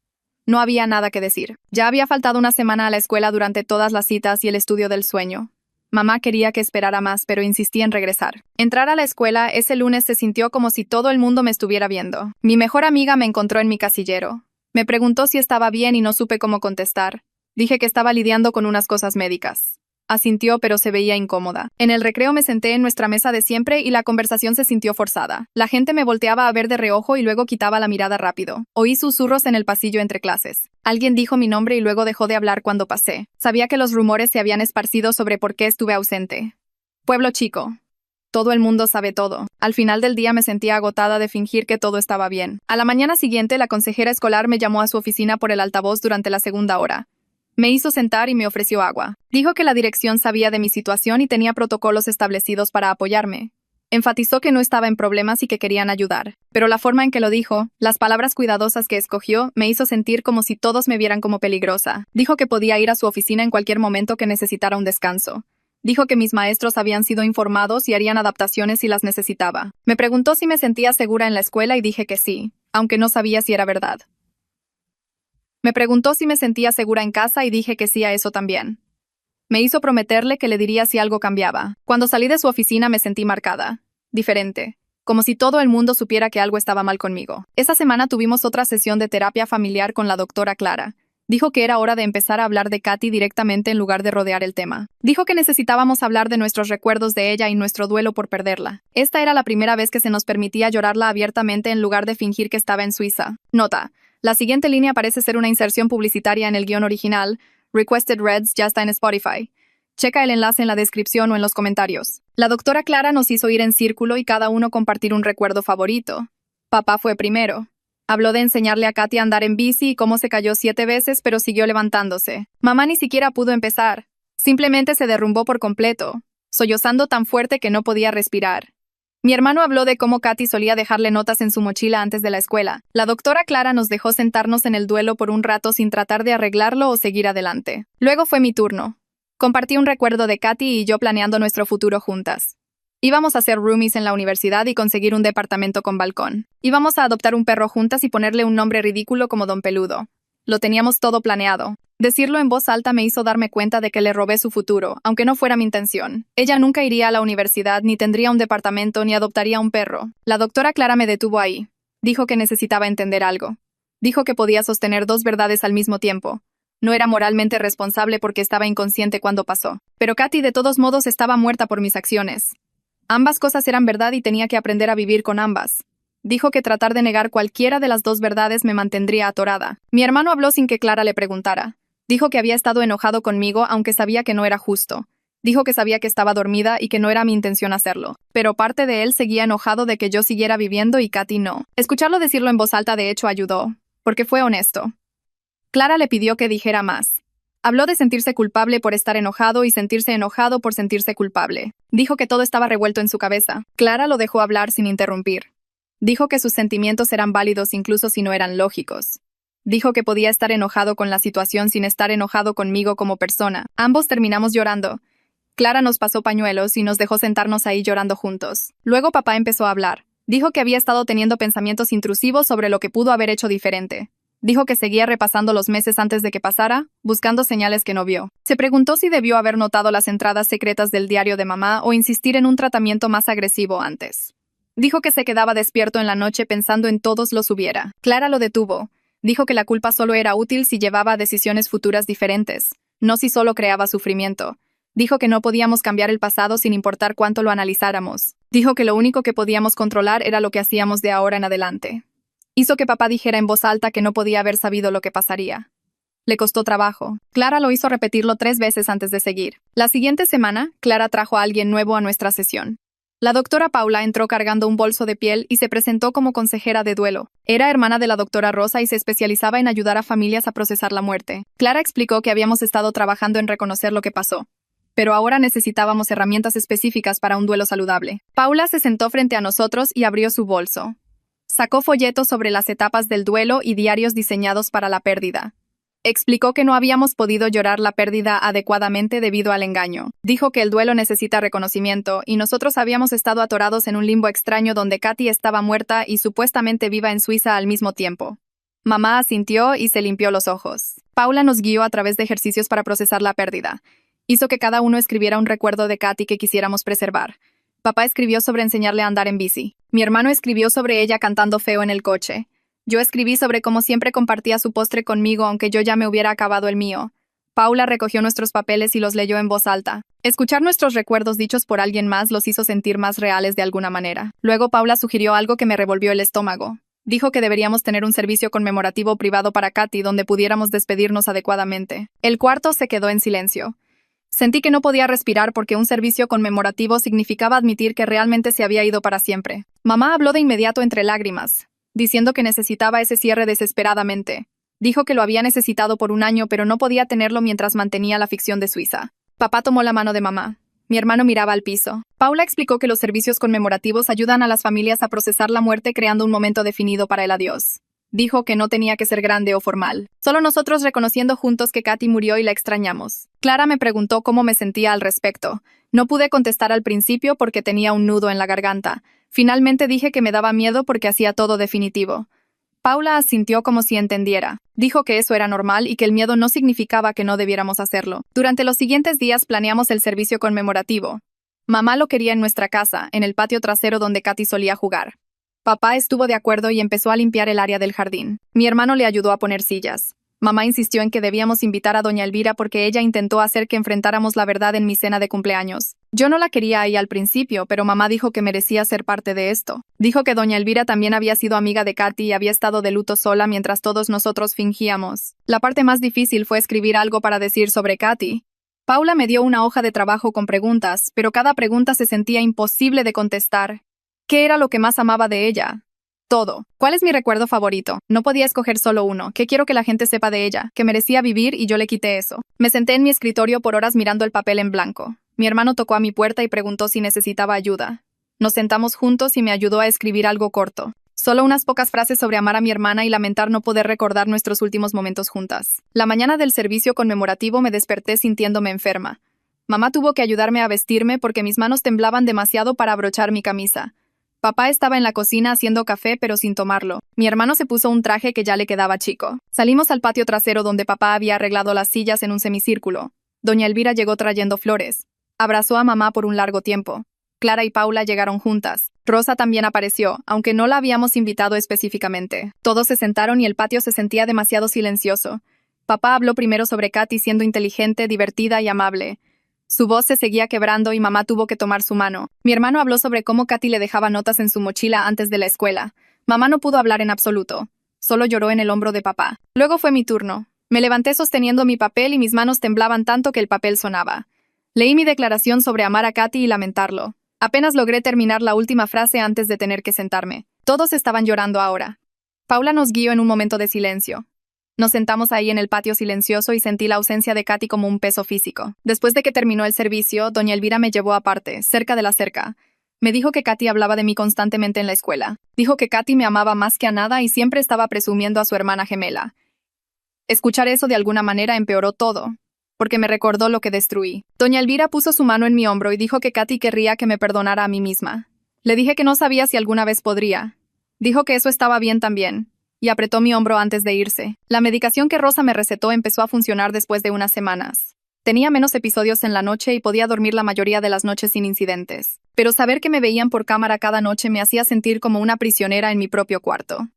No había nada que decir. Ya había faltado una semana a la escuela durante todas las citas y el estudio del sueño. Mamá quería que esperara más, pero insistí en regresar. Entrar a la escuela ese lunes se sintió como si todo el mundo me estuviera viendo. Mi mejor amiga me encontró en mi casillero. Me preguntó si estaba bien y no supe cómo contestar. Dije que estaba lidiando con unas cosas médicas. Asintió, pero se veía incómoda. En el recreo me senté en nuestra mesa de siempre y la conversación se sintió forzada. La gente me volteaba a ver de reojo y luego quitaba la mirada rápido. Oí susurros en el pasillo entre clases. Alguien dijo mi nombre y luego dejó de hablar cuando pasé. Sabía que los rumores se habían esparcido sobre por qué estuve ausente. Pueblo chico. Todo el mundo sabe todo. Al final del día me sentía agotada de fingir que todo estaba bien. A la mañana siguiente, la consejera escolar me llamó a su oficina por el altavoz durante la segunda hora. Me hizo sentar y me ofreció agua. Dijo que la dirección sabía de mi situación y tenía protocolos establecidos para apoyarme. Enfatizó que no estaba en problemas y que querían ayudar. Pero la forma en que lo dijo, las palabras cuidadosas que escogió, me hizo sentir como si todos me vieran como peligrosa. Dijo que podía ir a su oficina en cualquier momento que necesitara un descanso. Dijo que mis maestros habían sido informados y harían adaptaciones si las necesitaba. Me preguntó si me sentía segura en la escuela y dije que sí, aunque no sabía si era verdad. Me preguntó si me sentía segura en casa y dije que sí a eso también. Me hizo prometerle que le diría si algo cambiaba. Cuando salí de su oficina me sentí marcada, diferente, como si todo el mundo supiera que algo estaba mal conmigo. Esa semana tuvimos otra sesión de terapia familiar con la doctora Clara. Dijo que era hora de empezar a hablar de Katy directamente en lugar de rodear el tema. Dijo que necesitábamos hablar de nuestros recuerdos de ella y nuestro duelo por perderla. Esta era la primera vez que se nos permitía llorarla abiertamente en lugar de fingir que estaba en Suiza. Nota: la siguiente línea parece ser una inserción publicitaria en el guión original. Requested Reads ya está en Spotify. Checa el enlace en la descripción o en los comentarios. La doctora Clara nos hizo ir en círculo y cada uno compartir un recuerdo favorito. Papá fue primero. Habló de enseñarle a Katy a andar en bici y cómo se cayó 7 veces pero siguió levantándose. Mamá ni siquiera pudo empezar. Simplemente se derrumbó por completo, sollozando tan fuerte que no podía respirar. Mi hermano habló de cómo Katy solía dejarle notas en su mochila antes de la escuela. La doctora Clara nos dejó sentarnos en el duelo por un rato sin tratar de arreglarlo o seguir adelante. Luego fue mi turno. Compartí un recuerdo de Katy y yo planeando nuestro futuro juntas. Íbamos a hacer roomies en la universidad y conseguir un departamento con balcón. Íbamos a adoptar un perro juntas y ponerle un nombre ridículo como Don Peludo. Lo teníamos todo planeado. Decirlo en voz alta me hizo darme cuenta de que le robé su futuro, aunque no fuera mi intención. Ella nunca iría a la universidad, ni tendría un departamento, ni adoptaría un perro. La doctora Clara me detuvo ahí. Dijo que necesitaba entender algo. Dijo que podía sostener 2 verdades al mismo tiempo. No era moralmente responsable porque estaba inconsciente cuando pasó. Pero Katy de todos modos estaba muerta por mis acciones. Ambas cosas eran verdad y tenía que aprender a vivir con ambas. Dijo que tratar de negar cualquiera de las 2 verdades me mantendría atorada. Mi hermano habló sin que Clara le preguntara. Dijo que había estado enojado conmigo aunque sabía que no era justo. Dijo que sabía que estaba dormida y que no era mi intención hacerlo. Pero parte de él seguía enojado de que yo siguiera viviendo y Katy no. Escucharlo decirlo en voz alta de hecho ayudó, porque fue honesto. Clara le pidió que dijera más. Habló de sentirse culpable por estar enojado y sentirse enojado por sentirse culpable. Dijo que todo estaba revuelto en su cabeza. Clara lo dejó hablar sin interrumpir. Dijo que sus sentimientos eran válidos incluso si no eran lógicos. Dijo que podía estar enojado con la situación sin estar enojado conmigo como persona. Ambos terminamos llorando. Clara nos pasó pañuelos y nos dejó sentarnos ahí llorando juntos. Luego papá empezó a hablar. Dijo que había estado teniendo pensamientos intrusivos sobre lo que pudo haber hecho diferente. Dijo que seguía repasando los meses antes de que pasara, buscando señales que no vio. Se preguntó si debió haber notado las entradas secretas del diario de mamá o insistir en un tratamiento más agresivo antes. Dijo que se quedaba despierto en la noche pensando en todos los hubiera. Clara lo detuvo. Dijo que la culpa solo era útil si llevaba a decisiones futuras diferentes, no si solo creaba sufrimiento. Dijo que no podíamos cambiar el pasado sin importar cuánto lo analizáramos. Dijo que lo único que podíamos controlar era lo que hacíamos de ahora en adelante. Hizo que papá dijera en voz alta que no podía haber sabido lo que pasaría. Le costó trabajo. Clara lo hizo repetirlo 3 veces antes de seguir. La siguiente semana, Clara trajo a alguien nuevo a nuestra sesión. La doctora Paula entró cargando un bolso de piel y se presentó como consejera de duelo. Era hermana de la doctora Rosa y se especializaba en ayudar a familias a procesar la muerte. Clara explicó que habíamos estado trabajando en reconocer lo que pasó, pero ahora necesitábamos herramientas específicas para un duelo saludable. Paula se sentó frente a nosotros y abrió su bolso. Sacó folletos sobre las etapas del duelo y diarios diseñados para la pérdida. Explicó que no habíamos podido llorar la pérdida adecuadamente debido al engaño. Dijo que el duelo necesita reconocimiento y nosotros habíamos estado atorados en un limbo extraño donde Katy estaba muerta y supuestamente viva en Suiza al mismo tiempo. Mamá asintió y se limpió los ojos. Paula nos guió a través de ejercicios para procesar la pérdida. Hizo que cada uno escribiera un recuerdo de Katy que quisiéramos preservar. Papá escribió sobre enseñarle a andar en bici. Mi hermano escribió sobre ella cantando feo en el coche. Yo escribí sobre cómo siempre compartía su postre conmigo aunque yo ya me hubiera acabado el mío. Paula recogió nuestros papeles y los leyó en voz alta. Escuchar nuestros recuerdos dichos por alguien más los hizo sentir más reales de alguna manera. Luego Paula sugirió algo que me revolvió el estómago. Dijo que deberíamos tener un servicio conmemorativo privado para Katy donde pudiéramos despedirnos adecuadamente. El cuarto se quedó en silencio. Sentí que no podía respirar porque un servicio conmemorativo significaba admitir que realmente se había ido para siempre. Mamá habló de inmediato entre lágrimas, diciendo que necesitaba ese cierre desesperadamente. Dijo que lo había necesitado por un año, pero no podía tenerlo mientras mantenía la ficción de Suiza. Papá tomó la mano de mamá. Mi hermano miraba al piso. Paula explicó que los servicios conmemorativos ayudan a las familias a procesar la muerte creando un momento definido para el adiós. Dijo que no tenía que ser grande o formal. Solo nosotros reconociendo juntos que Katy murió y la extrañamos. Clara me preguntó cómo me sentía al respecto. No pude contestar al principio porque tenía un nudo en la garganta. Finalmente dije que me daba miedo porque hacía todo definitivo. Paula asintió como si entendiera. Dijo que eso era normal y que el miedo no significaba que no debiéramos hacerlo. Durante los siguientes días planeamos el servicio conmemorativo. Mamá lo quería en nuestra casa, en el patio trasero donde Katy solía jugar. Papá estuvo de acuerdo y empezó a limpiar el área del jardín. Mi hermano le ayudó a poner sillas. Mamá insistió en que debíamos invitar a doña Elvira porque ella intentó hacer que enfrentáramos la verdad en mi cena de cumpleaños. Yo no la quería ahí al principio, pero mamá dijo que merecía ser parte de esto. Dijo que doña Elvira también había sido amiga de Katy y había estado de luto sola mientras todos nosotros fingíamos. La parte más difícil fue escribir algo para decir sobre Katy. Paula me dio una hoja de trabajo con preguntas, pero cada pregunta se sentía imposible de contestar. ¿Qué era lo que más amaba de ella? Todo. ¿Cuál es mi recuerdo favorito? No podía escoger solo uno. ¿Qué quiero que la gente sepa de ella? Que merecía vivir y yo le quité eso. Me senté en mi escritorio por horas mirando el papel en blanco. Mi hermano tocó a mi puerta y preguntó si necesitaba ayuda. Nos sentamos juntos y me ayudó a escribir algo corto. Solo unas pocas frases sobre amar a mi hermana y lamentar no poder recordar nuestros últimos momentos juntas. La mañana del servicio conmemorativo me desperté sintiéndome enferma. Mamá tuvo que ayudarme a vestirme porque mis manos temblaban demasiado para abrochar mi camisa. Papá estaba en la cocina haciendo café pero sin tomarlo. Mi hermano se puso un traje que ya le quedaba chico. Salimos al patio trasero donde papá había arreglado las sillas en un semicírculo. Doña Elvira llegó trayendo flores. Abrazó a mamá por un largo tiempo. Clara y Paula llegaron juntas. Rosa también apareció, aunque no la habíamos invitado específicamente. Todos se sentaron y el patio se sentía demasiado silencioso. Papá habló primero sobre Katy siendo inteligente, divertida y amable. Su voz se seguía quebrando y mamá tuvo que tomar su mano. Mi hermano habló sobre cómo Katy le dejaba notas en su mochila antes de la escuela. Mamá no pudo hablar en absoluto. Solo lloró en el hombro de papá. Luego fue mi turno. Me levanté sosteniendo mi papel y mis manos temblaban tanto que el papel sonaba. Leí mi declaración sobre amar a Katy y lamentarlo. Apenas logré terminar la última frase antes de tener que sentarme. Todos estaban llorando ahora. Paula nos guió en un momento de silencio. Nos sentamos ahí en el patio silencioso y sentí la ausencia de Katy como un peso físico. Después de que terminó el servicio, doña Elvira me llevó aparte, cerca de la cerca. Me dijo que Katy hablaba de mí constantemente en la escuela. Dijo que Katy me amaba más que a nada y siempre estaba presumiendo a su hermana gemela. Escuchar eso de alguna manera empeoró todo, porque me recordó lo que destruí. Doña Elvira puso su mano en mi hombro y dijo que Katy querría que me perdonara a mí misma. Le dije que no sabía si alguna vez podría. Dijo que eso estaba bien también. Y apretó mi hombro antes de irse. La medicación que Rosa me recetó empezó a funcionar después de unas semanas. Tenía menos episodios en la noche y podía dormir la mayoría de las noches sin incidentes. Pero saber que me veían por cámara cada noche me hacía sentir como una prisionera en mi propio cuarto.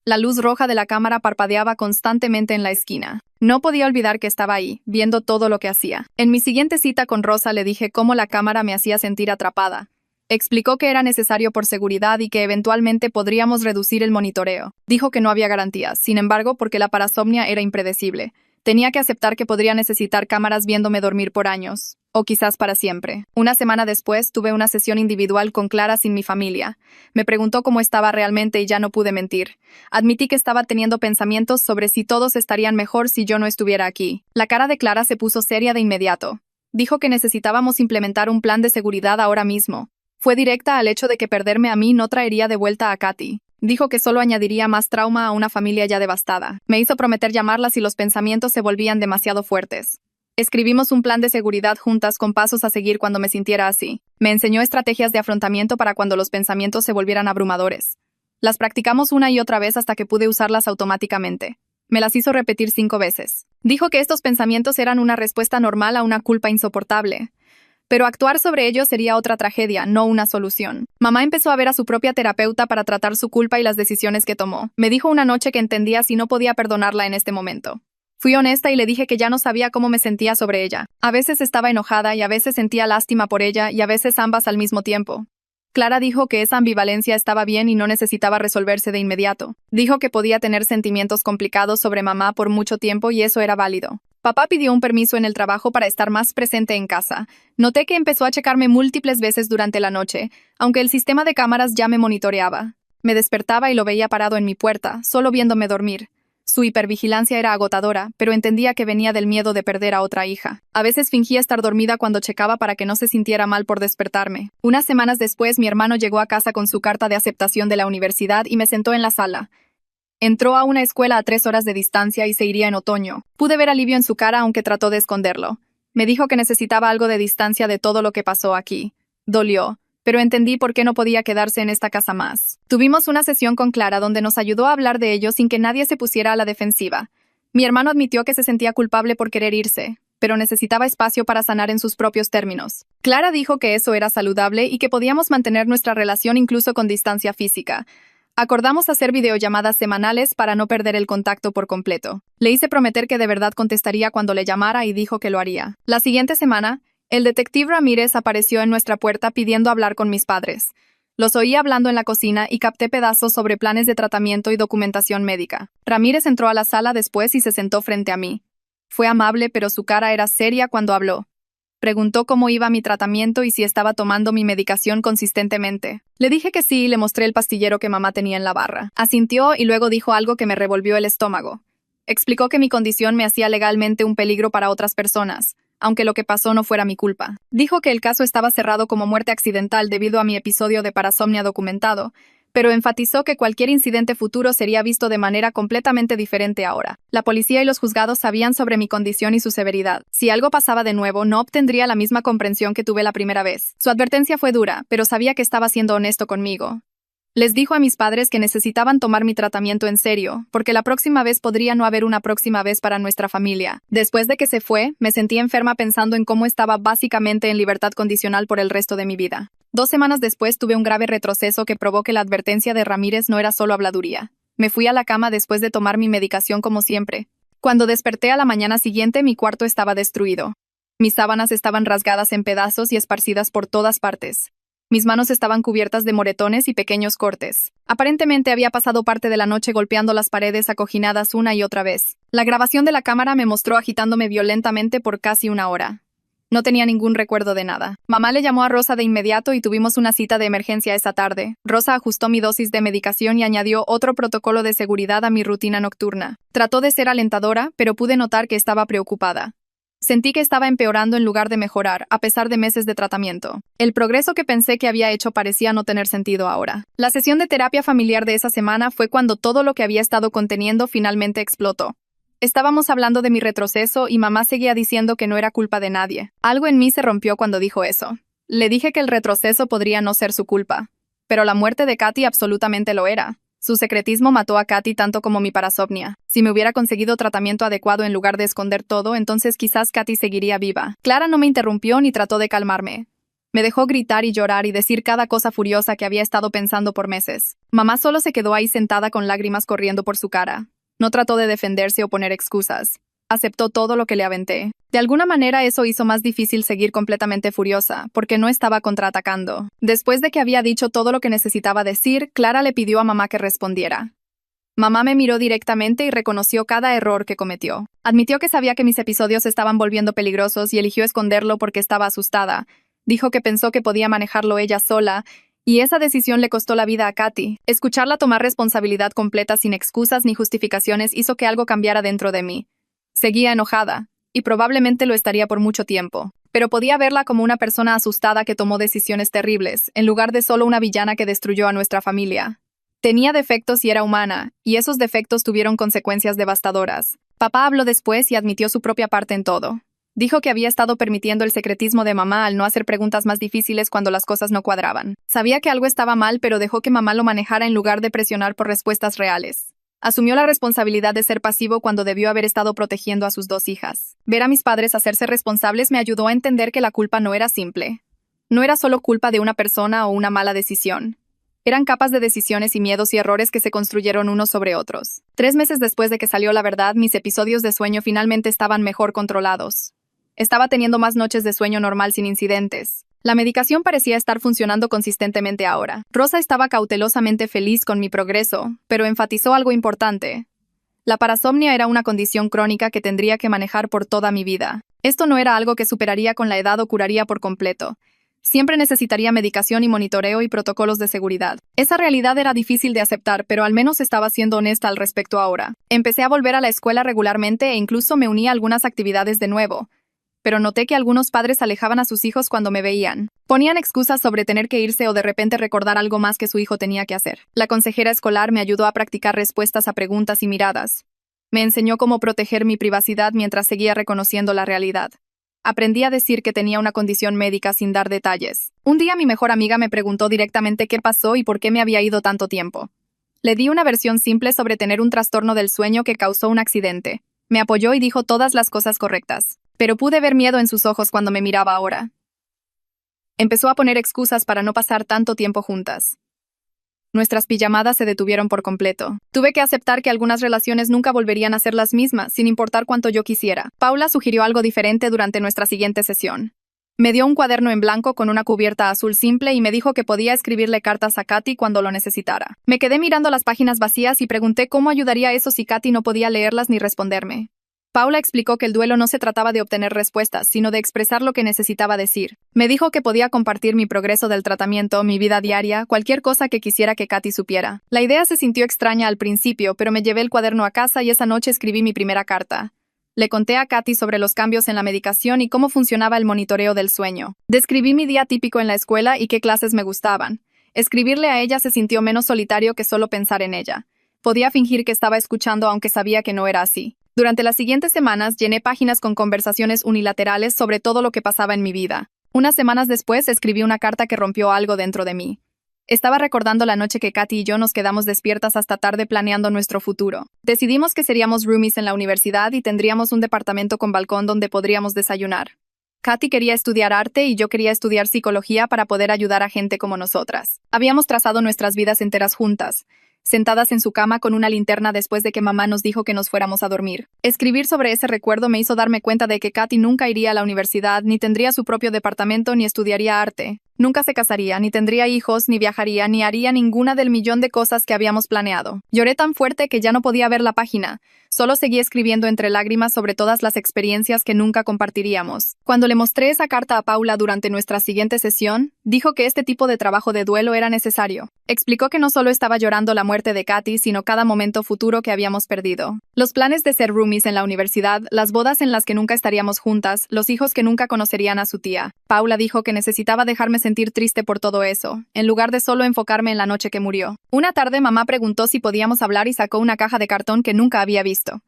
La luz roja de la cámara parpadeaba constantemente en la esquina. No podía olvidar que estaba ahí, viendo todo lo que hacía. En mi siguiente cita con Rosa le dije cómo la cámara me hacía sentir atrapada. Explicó que era necesario por seguridad y que eventualmente podríamos reducir el monitoreo. Dijo que no había garantías, sin embargo, porque la parasomnia era impredecible. Tenía que aceptar que podría necesitar cámaras viéndome dormir por años, o quizás para siempre. Una semana después, tuve una sesión individual con Clara sin mi familia. Me preguntó cómo estaba realmente y ya no pude mentir. Admití que estaba teniendo pensamientos sobre si todos estarían mejor si yo no estuviera aquí. La cara de Clara se puso seria de inmediato. Dijo que necesitábamos implementar un plan de seguridad ahora mismo. Fue directa al hecho de que perderme a mí no traería de vuelta a Katy. Dijo que solo añadiría más trauma a una familia ya devastada. Me hizo prometer llamarla si los pensamientos se volvían demasiado fuertes. Escribimos un plan de seguridad juntas con pasos a seguir cuando me sintiera así. Me enseñó estrategias de afrontamiento para cuando los pensamientos se volvieran abrumadores. Las practicamos una y otra vez hasta que pude usarlas automáticamente. Me las hizo repetir 5 veces. Dijo que estos pensamientos eran una respuesta normal a una culpa insoportable. Pero actuar sobre ello sería otra tragedia, no una solución. Mamá empezó a ver a su propia terapeuta para tratar su culpa y las decisiones que tomó. Me dijo una noche que entendía si no podía perdonarla en este momento. Fui honesta y le dije que ya no sabía cómo me sentía sobre ella. A veces estaba enojada y a veces sentía lástima por ella y a veces ambas al mismo tiempo. Clara dijo que esa ambivalencia estaba bien y no necesitaba resolverse de inmediato. Dijo que podía tener sentimientos complicados sobre mamá por mucho tiempo y eso era válido. Papá pidió un permiso en el trabajo para estar más presente en casa. Noté que empezó a checarme múltiples veces durante la noche, aunque el sistema de cámaras ya me monitoreaba. Me despertaba y lo veía parado en mi puerta, solo viéndome dormir. Su hipervigilancia era agotadora, pero entendía que venía del miedo de perder a otra hija. A veces fingía estar dormida cuando checaba para que no se sintiera mal por despertarme. Unas semanas después, mi hermano llegó a casa con su carta de aceptación de la universidad y me sentó en la sala. Entró a una escuela a 3 horas de distancia y se iría en otoño. Pude ver alivio en su cara, aunque trató de esconderlo. Me dijo que necesitaba algo de distancia de todo lo que pasó aquí. Dolió, pero entendí por qué no podía quedarse en esta casa más. Tuvimos una sesión con Clara donde nos ayudó a hablar de ello sin que nadie se pusiera a la defensiva. Mi hermano admitió que se sentía culpable por querer irse, pero necesitaba espacio para sanar en sus propios términos. Clara dijo que eso era saludable y que podíamos mantener nuestra relación incluso con distancia física. Acordamos hacer videollamadas semanales para no perder el contacto por completo. Le hice prometer que de verdad contestaría cuando le llamara y dijo que lo haría. La siguiente semana, el detective Ramírez apareció en nuestra puerta pidiendo hablar con mis padres. Los oí hablando en la cocina y capté pedazos sobre planes de tratamiento y documentación médica. Ramírez entró a la sala después y se sentó frente a mí. Fue amable, pero su cara era seria cuando habló. Preguntó cómo iba mi tratamiento y si estaba tomando mi medicación consistentemente. Le dije que sí y le mostré el pastillero que mamá tenía en la barra. Asintió y luego dijo algo que me revolvió el estómago. Explicó que mi condición me hacía legalmente un peligro para otras personas, aunque lo que pasó no fuera mi culpa. Dijo que el caso estaba cerrado como muerte accidental debido a mi episodio de parasomnia documentado, pero enfatizó que cualquier incidente futuro sería visto de manera completamente diferente ahora. La policía y los juzgados sabían sobre mi condición y su severidad. Si algo pasaba de nuevo, no obtendría la misma comprensión que tuve la primera vez. Su advertencia fue dura, pero sabía que estaba siendo honesto conmigo. Les dijo a mis padres que necesitaban tomar mi tratamiento en serio, porque la próxima vez podría no haber una próxima vez para nuestra familia. Después de que se fue, me sentí enferma pensando en cómo estaba básicamente en libertad condicional por el resto de mi vida. 2 semanas después tuve un grave retroceso que probó que la advertencia de Ramírez no era solo habladuría. Me fui a la cama después de tomar mi medicación como siempre. Cuando desperté a la mañana siguiente, mi cuarto estaba destruido. Mis sábanas estaban rasgadas en pedazos y esparcidas por todas partes. Mis manos estaban cubiertas de moretones y pequeños cortes. Aparentemente había pasado parte de la noche golpeando las paredes acoginadas una y otra vez. La grabación de la cámara me mostró agitándome violentamente por casi 1 hora. No tenía ningún recuerdo de nada. Mamá le llamó a Rosa de inmediato y tuvimos una cita de emergencia esa tarde. Rosa ajustó mi dosis de medicación y añadió otro protocolo de seguridad a mi rutina nocturna. Trató de ser alentadora, pero pude notar que estaba preocupada. Sentí que estaba empeorando en lugar de mejorar, a pesar de meses de tratamiento. El progreso que pensé que había hecho parecía no tener sentido ahora. La sesión de terapia familiar de esa semana fue cuando todo lo que había estado conteniendo finalmente explotó. Estábamos hablando de mi retroceso y mamá seguía diciendo que no era culpa de nadie. Algo en mí se rompió cuando dijo eso. Le dije que el retroceso podría no ser su culpa. Pero la muerte de Katy absolutamente lo era. Su secretismo mató a Katy tanto como mi parasomnia. Si me hubiera conseguido tratamiento adecuado en lugar de esconder todo, entonces quizás Katy seguiría viva. Clara no me interrumpió ni trató de calmarme. Me dejó gritar y llorar y decir cada cosa furiosa que había estado pensando por meses. Mamá solo se quedó ahí sentada con lágrimas corriendo por su cara. No trató de defenderse o poner excusas. Aceptó todo lo que le aventé. De alguna manera eso hizo más difícil seguir completamente furiosa, porque no estaba contraatacando. Después de que había dicho todo lo que necesitaba decir, Clara le pidió a mamá que respondiera. Mamá me miró directamente y reconoció cada error que cometió. Admitió que sabía que mis episodios se estaban volviendo peligrosos y eligió esconderlo porque estaba asustada. Dijo que pensó que podía manejarlo ella sola, y esa decisión le costó la vida a Katy. Escucharla tomar responsabilidad completa sin excusas ni justificaciones hizo que algo cambiara dentro de mí. Seguía enojada, y probablemente lo estaría por mucho tiempo, pero podía verla como una persona asustada que tomó decisiones terribles, en lugar de solo una villana que destruyó a nuestra familia. Tenía defectos y era humana, y esos defectos tuvieron consecuencias devastadoras. Papá habló después y admitió su propia parte en todo. Dijo que había estado permitiendo el secretismo de mamá al no hacer preguntas más difíciles cuando las cosas no cuadraban. Sabía que algo estaba mal, pero dejó que mamá lo manejara en lugar de presionar por respuestas reales. Asumió la responsabilidad de ser pasivo cuando debió haber estado protegiendo a sus 2 hijas. Ver a mis padres hacerse responsables me ayudó a entender que la culpa no era simple. No era solo culpa de una persona o una mala decisión. Eran capas de decisiones y miedos y errores que se construyeron unos sobre otros. 3 meses después de que salió la verdad, mis episodios de sueño finalmente estaban mejor controlados. Estaba teniendo más noches de sueño normal sin incidentes. La medicación parecía estar funcionando consistentemente ahora. Rosa estaba cautelosamente feliz con mi progreso, pero enfatizó algo importante. La parasomnia era una condición crónica que tendría que manejar por toda mi vida. Esto no era algo que superaría con la edad o curaría por completo. Siempre necesitaría medicación y monitoreo y protocolos de seguridad. Esa realidad era difícil de aceptar, pero al menos estaba siendo honesta al respecto ahora. Empecé a volver a la escuela regularmente e incluso me uní a algunas actividades de nuevo. Pero noté que algunos padres alejaban a sus hijos cuando me veían. Ponían excusas sobre tener que irse o de repente recordar algo más que su hijo tenía que hacer. La consejera escolar me ayudó a practicar respuestas a preguntas y miradas. Me enseñó cómo proteger mi privacidad mientras seguía reconociendo la realidad. Aprendí a decir que tenía una condición médica sin dar detalles. Un día mi mejor amiga me preguntó directamente qué pasó y por qué me había ido tanto tiempo. Le di una versión simple sobre tener un trastorno del sueño que causó un accidente. Me apoyó y dijo todas las cosas correctas. Pero pude ver miedo en sus ojos cuando me miraba ahora. Empezó a poner excusas para no pasar tanto tiempo juntas. Nuestras pijamadas se detuvieron por completo. Tuve que aceptar que algunas relaciones nunca volverían a ser las mismas, sin importar cuánto yo quisiera. Paula sugirió algo diferente durante nuestra siguiente sesión. Me dio un cuaderno en blanco con una cubierta azul simple y me dijo que podía escribirle cartas a Katy cuando lo necesitara. Me quedé mirando las páginas vacías y pregunté cómo ayudaría eso si Katy no podía leerlas ni responderme. Paula explicó que el duelo no se trataba de obtener respuestas, sino de expresar lo que necesitaba decir. Me dijo que podía compartir mi progreso del tratamiento, mi vida diaria, cualquier cosa que quisiera que Katy supiera. La idea se sintió extraña al principio, pero me llevé el cuaderno a casa y esa noche escribí mi primera carta. Le conté a Katy sobre los cambios en la medicación y cómo funcionaba el monitoreo del sueño. Describí mi día típico en la escuela y qué clases me gustaban. Escribirle a ella se sintió menos solitario que solo pensar en ella. Podía fingir que estaba escuchando aunque sabía que no era así. Durante las siguientes semanas llené páginas con conversaciones unilaterales sobre todo lo que pasaba en mi vida. Unas semanas después escribí una carta que rompió algo dentro de mí. Estaba recordando la noche que Katy y yo nos quedamos despiertas hasta tarde planeando nuestro futuro. Decidimos que seríamos roomies en la universidad y tendríamos un departamento con balcón donde podríamos desayunar. Katy quería estudiar arte y yo quería estudiar psicología para poder ayudar a gente como nosotras. Habíamos trazado nuestras vidas enteras juntas, sentadas en su cama con una linterna después de que mamá nos dijo que nos fuéramos a dormir. Escribir sobre ese recuerdo me hizo darme cuenta de que Katy nunca iría a la universidad, ni tendría su propio departamento, ni estudiaría arte. Nunca se casaría, ni tendría hijos, ni viajaría, ni haría ninguna del millón de cosas que habíamos planeado. Lloré tan fuerte que ya no podía ver la página. Solo seguí escribiendo entre lágrimas sobre todas las experiencias que nunca compartiríamos. Cuando le mostré esa carta a Paula durante nuestra siguiente sesión, dijo que este tipo de trabajo de duelo era necesario. Explicó que no solo estaba llorando la muerte de Katy, sino cada momento futuro que habíamos perdido. Los planes de ser roomies en la universidad, las bodas en las que nunca estaríamos juntas, los hijos que nunca conocerían a su tía. Paula dijo que necesitaba dejarme sentir triste por todo eso, en lugar de solo enfocarme en la noche que murió. Una tarde mamá preguntó si podíamos hablar y sacó una caja de cartón que nunca había visto.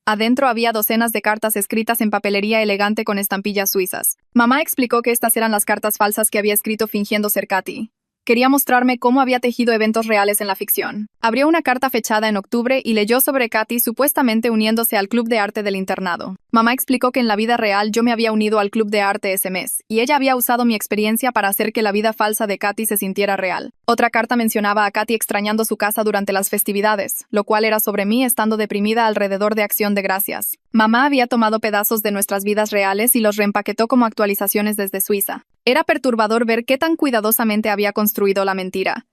Adentro había docenas de cartas escritas en papelería elegante con estampillas suizas. Mamá explicó que estas eran las cartas falsas que había escrito fingiendo ser Katy. Quería mostrarme cómo había tejido eventos reales en la ficción. Abrió una carta fechada en octubre y leyó sobre Katy supuestamente uniéndose al club de arte del internado. Mamá explicó que en la vida real yo me había unido al club de arte ese mes, y ella había usado mi experiencia para hacer que la vida falsa de Katy se sintiera real. Otra carta mencionaba a Katy extrañando su casa durante las festividades, lo cual era sobre mí estando deprimida alrededor de Acción de Gracias. Mamá había tomado pedazos de nuestras vidas reales y los reempaquetó como actualizaciones desde Suiza. Era perturbador ver qué tan cuidadosamente había construido la mentira.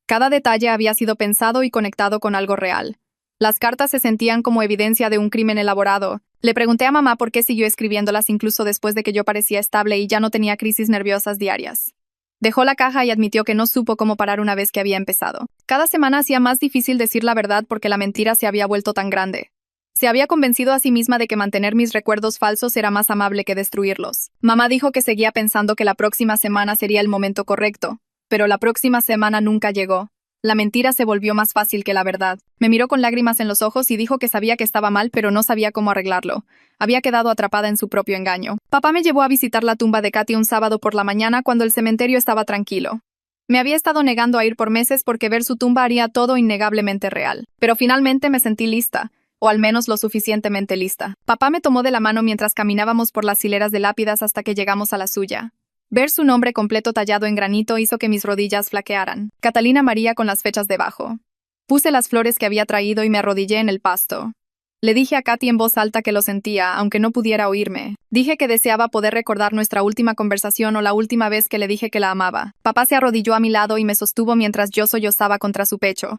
Cada detalle había sido pensado y conectado con algo real. Las cartas se sentían como evidencia de un crimen elaborado. Le pregunté a mamá por qué siguió escribiéndolas incluso después de que yo parecía estable y ya no tenía crisis nerviosas diarias. Dejó la caja y admitió que no supo cómo parar una vez que había empezado. Cada semana hacía más difícil decir la verdad porque la mentira se había vuelto tan grande. Se había convencido a sí misma de que mantener mis recuerdos falsos era más amable que destruirlos. Mamá dijo que seguía pensando que la próxima semana sería el momento correcto, pero la próxima semana nunca llegó. La mentira se volvió más fácil que la verdad. Me miró con lágrimas en los ojos y dijo que sabía que estaba mal, pero no sabía cómo arreglarlo. Había quedado atrapada en su propio engaño. Papá me llevó a visitar la tumba de Katy un sábado por la mañana cuando el cementerio estaba tranquilo. Me había estado negando a ir por meses porque ver su tumba haría todo innegablemente real. Pero finalmente me sentí lista. O al menos lo suficientemente lista. Papá me tomó de la mano mientras caminábamos por las hileras de lápidas hasta que llegamos a la suya. Ver su nombre completo tallado en granito hizo que mis rodillas flaquearan. Catalina María con las fechas debajo. Puse las flores que había traído y me arrodillé en el pasto. Le dije a Katy en voz alta que lo sentía, aunque no pudiera oírme. Dije que deseaba poder recordar nuestra última conversación o la última vez que le dije que la amaba. Papá se arrodilló a mi lado y me sostuvo mientras yo sollozaba contra su pecho.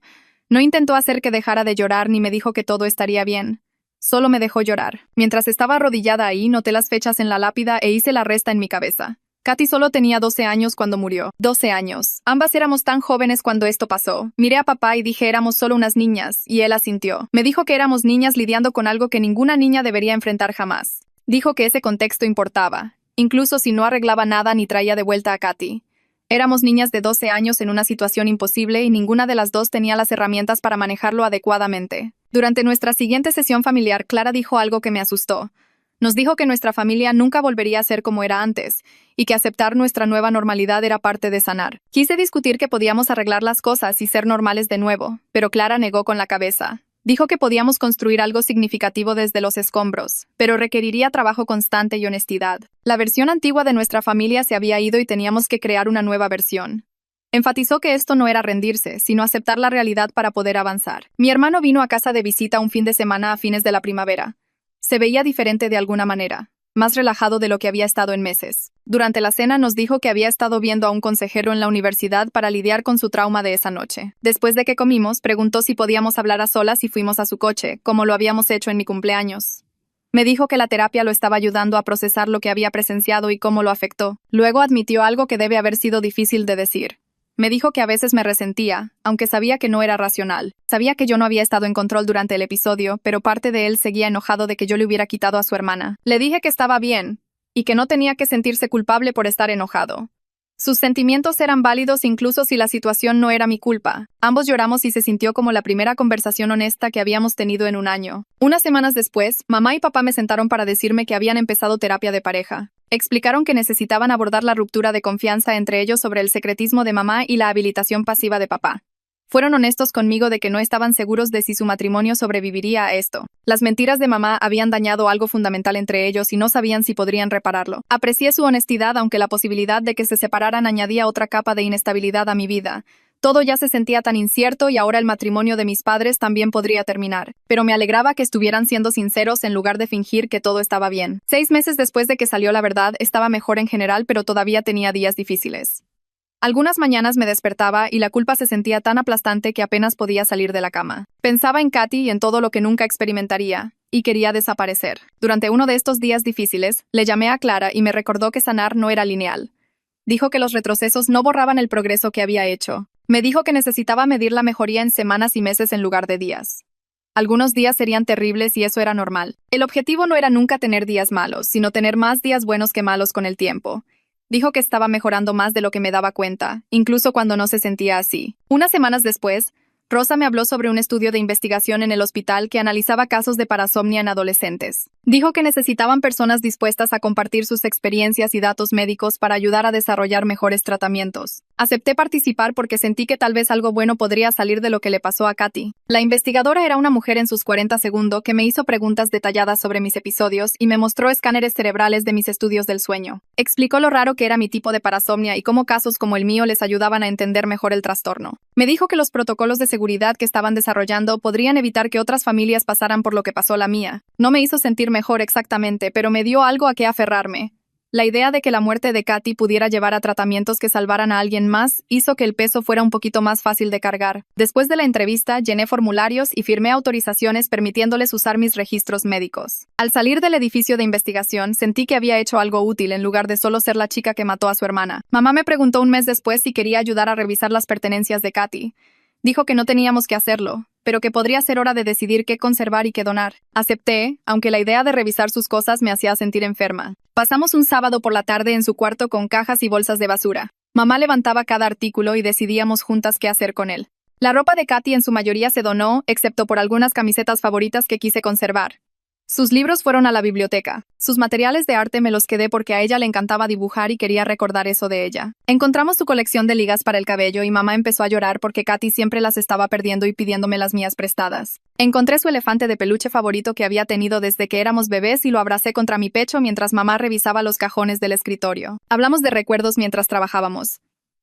No intentó hacer que dejara de llorar ni me dijo que todo estaría bien. Solo me dejó llorar. Mientras estaba arrodillada ahí, noté las fechas en la lápida e hice la resta en mi cabeza. Katy solo tenía 12 años cuando murió. 12 años. Ambas éramos tan jóvenes cuando esto pasó. Miré a papá y dije éramos solo unas niñas, y él asintió. Me dijo que éramos niñas lidiando con algo que ninguna niña debería enfrentar jamás. Dijo que ese contexto importaba, incluso si no arreglaba nada ni traía de vuelta a Katy. Éramos niñas de 12 años en una situación imposible y ninguna de las dos tenía las herramientas para manejarlo adecuadamente. Durante nuestra siguiente sesión familiar, Clara dijo algo que me asustó. Nos dijo que nuestra familia nunca volvería a ser como era antes, y que aceptar nuestra nueva normalidad era parte de sanar. Quise discutir que podíamos arreglar las cosas y ser normales de nuevo, pero Clara negó con la cabeza. Dijo que podíamos construir algo significativo desde los escombros, pero requeriría trabajo constante y honestidad. La versión antigua de nuestra familia se había ido y teníamos que crear una nueva versión. Enfatizó que esto no era rendirse, sino aceptar la realidad para poder avanzar. Mi hermano vino a casa de visita un fin de semana a fines de la primavera. Se veía diferente de alguna manera, más relajado de lo que había estado en meses. Durante la cena nos dijo que había estado viendo a un consejero en la universidad para lidiar con su trauma de esa noche. Después de que comimos, preguntó si podíamos hablar a solas y fuimos a su coche, como lo habíamos hecho en mi cumpleaños. Me dijo que la terapia lo estaba ayudando a procesar lo que había presenciado y cómo lo afectó. Luego admitió algo que debe haber sido difícil de decir. Me dijo que a veces me resentía, aunque sabía que no era racional. Sabía que yo no había estado en control durante el episodio, pero parte de él seguía enojado de que yo le hubiera quitado a su hermana. Le dije que estaba bien, y que no tenía que sentirse culpable por estar enojado. Sus sentimientos eran válidos incluso si la situación no era mi culpa. Ambos lloramos y se sintió como la primera conversación honesta que habíamos tenido en un año. Unas semanas después, mamá y papá me sentaron para decirme que habían empezado terapia de pareja. Explicaron que necesitaban abordar la ruptura de confianza entre ellos sobre el secretismo de mamá y la habilitación pasiva de papá. Fueron honestos conmigo de que no estaban seguros de si su matrimonio sobreviviría a esto. Las mentiras de mamá habían dañado algo fundamental entre ellos y no sabían si podrían repararlo. Aprecié su honestidad, aunque la posibilidad de que se separaran añadía otra capa de inestabilidad a mi vida. Todo ya se sentía tan incierto y ahora el matrimonio de mis padres también podría terminar. Pero me alegraba que estuvieran siendo sinceros en lugar de fingir que todo estaba bien. 6 meses después de que salió la verdad, estaba mejor en general, pero todavía tenía días difíciles. Algunas mañanas me despertaba y la culpa se sentía tan aplastante que apenas podía salir de la cama. Pensaba en Katy y en todo lo que nunca experimentaría, y quería desaparecer. Durante uno de estos días difíciles, le llamé a Clara y me recordó que sanar no era lineal. Dijo que los retrocesos no borraban el progreso que había hecho. Me dijo que necesitaba medir la mejoría en semanas y meses en lugar de días. Algunos días serían terribles y eso era normal. El objetivo no era nunca tener días malos, sino tener más días buenos que malos con el tiempo. Dijo que estaba mejorando más de lo que me daba cuenta, incluso cuando no se sentía así. Unas semanas después, Rosa me habló sobre un estudio de investigación en el hospital que analizaba casos de parasomnia en adolescentes. Dijo que necesitaban personas dispuestas a compartir sus experiencias y datos médicos para ayudar a desarrollar mejores tratamientos. Acepté participar porque sentí que tal vez algo bueno podría salir de lo que le pasó a Katy. La investigadora era una mujer en sus 40 segundos que me hizo preguntas detalladas sobre mis episodios y me mostró escáneres cerebrales de mis estudios del sueño. Explicó lo raro que era mi tipo de parasomnia y cómo casos como el mío les ayudaban a entender mejor el trastorno. Me dijo que los protocolos de seguridad que estaban desarrollando podrían evitar que otras familias pasaran por lo que pasó la mía. No me hizo sentir mejor exactamente, pero me dio algo a qué aferrarme. La idea de que la muerte de Katy pudiera llevar a tratamientos que salvaran a alguien más hizo que el peso fuera un poquito más fácil de cargar. Después de la entrevista, llené formularios y firmé autorizaciones permitiéndoles usar mis registros médicos. Al salir del edificio de investigación, sentí que había hecho algo útil en lugar de solo ser la chica que mató a su hermana. Mamá me preguntó un mes después si quería ayudar a revisar las pertenencias de Katy. Dijo que no teníamos que hacerlo, pero que podría ser hora de decidir qué conservar y qué donar. Acepté, aunque la idea de revisar sus cosas me hacía sentir enferma. Pasamos un sábado por la tarde en su cuarto con cajas y bolsas de basura. Mamá levantaba cada artículo y decidíamos juntas qué hacer con él. La ropa de Katy en su mayoría se donó, excepto por algunas camisetas favoritas que quise conservar. Sus libros fueron a la biblioteca. Sus materiales de arte me los quedé porque a ella le encantaba dibujar y quería recordar eso de ella. Encontramos su colección de ligas para el cabello y mamá empezó a llorar porque Katy siempre las estaba perdiendo y pidiéndome las mías prestadas. Encontré su elefante de peluche favorito que había tenido desde que éramos bebés y lo abracé contra mi pecho mientras mamá revisaba los cajones del escritorio. Hablamos de recuerdos mientras trabajábamos.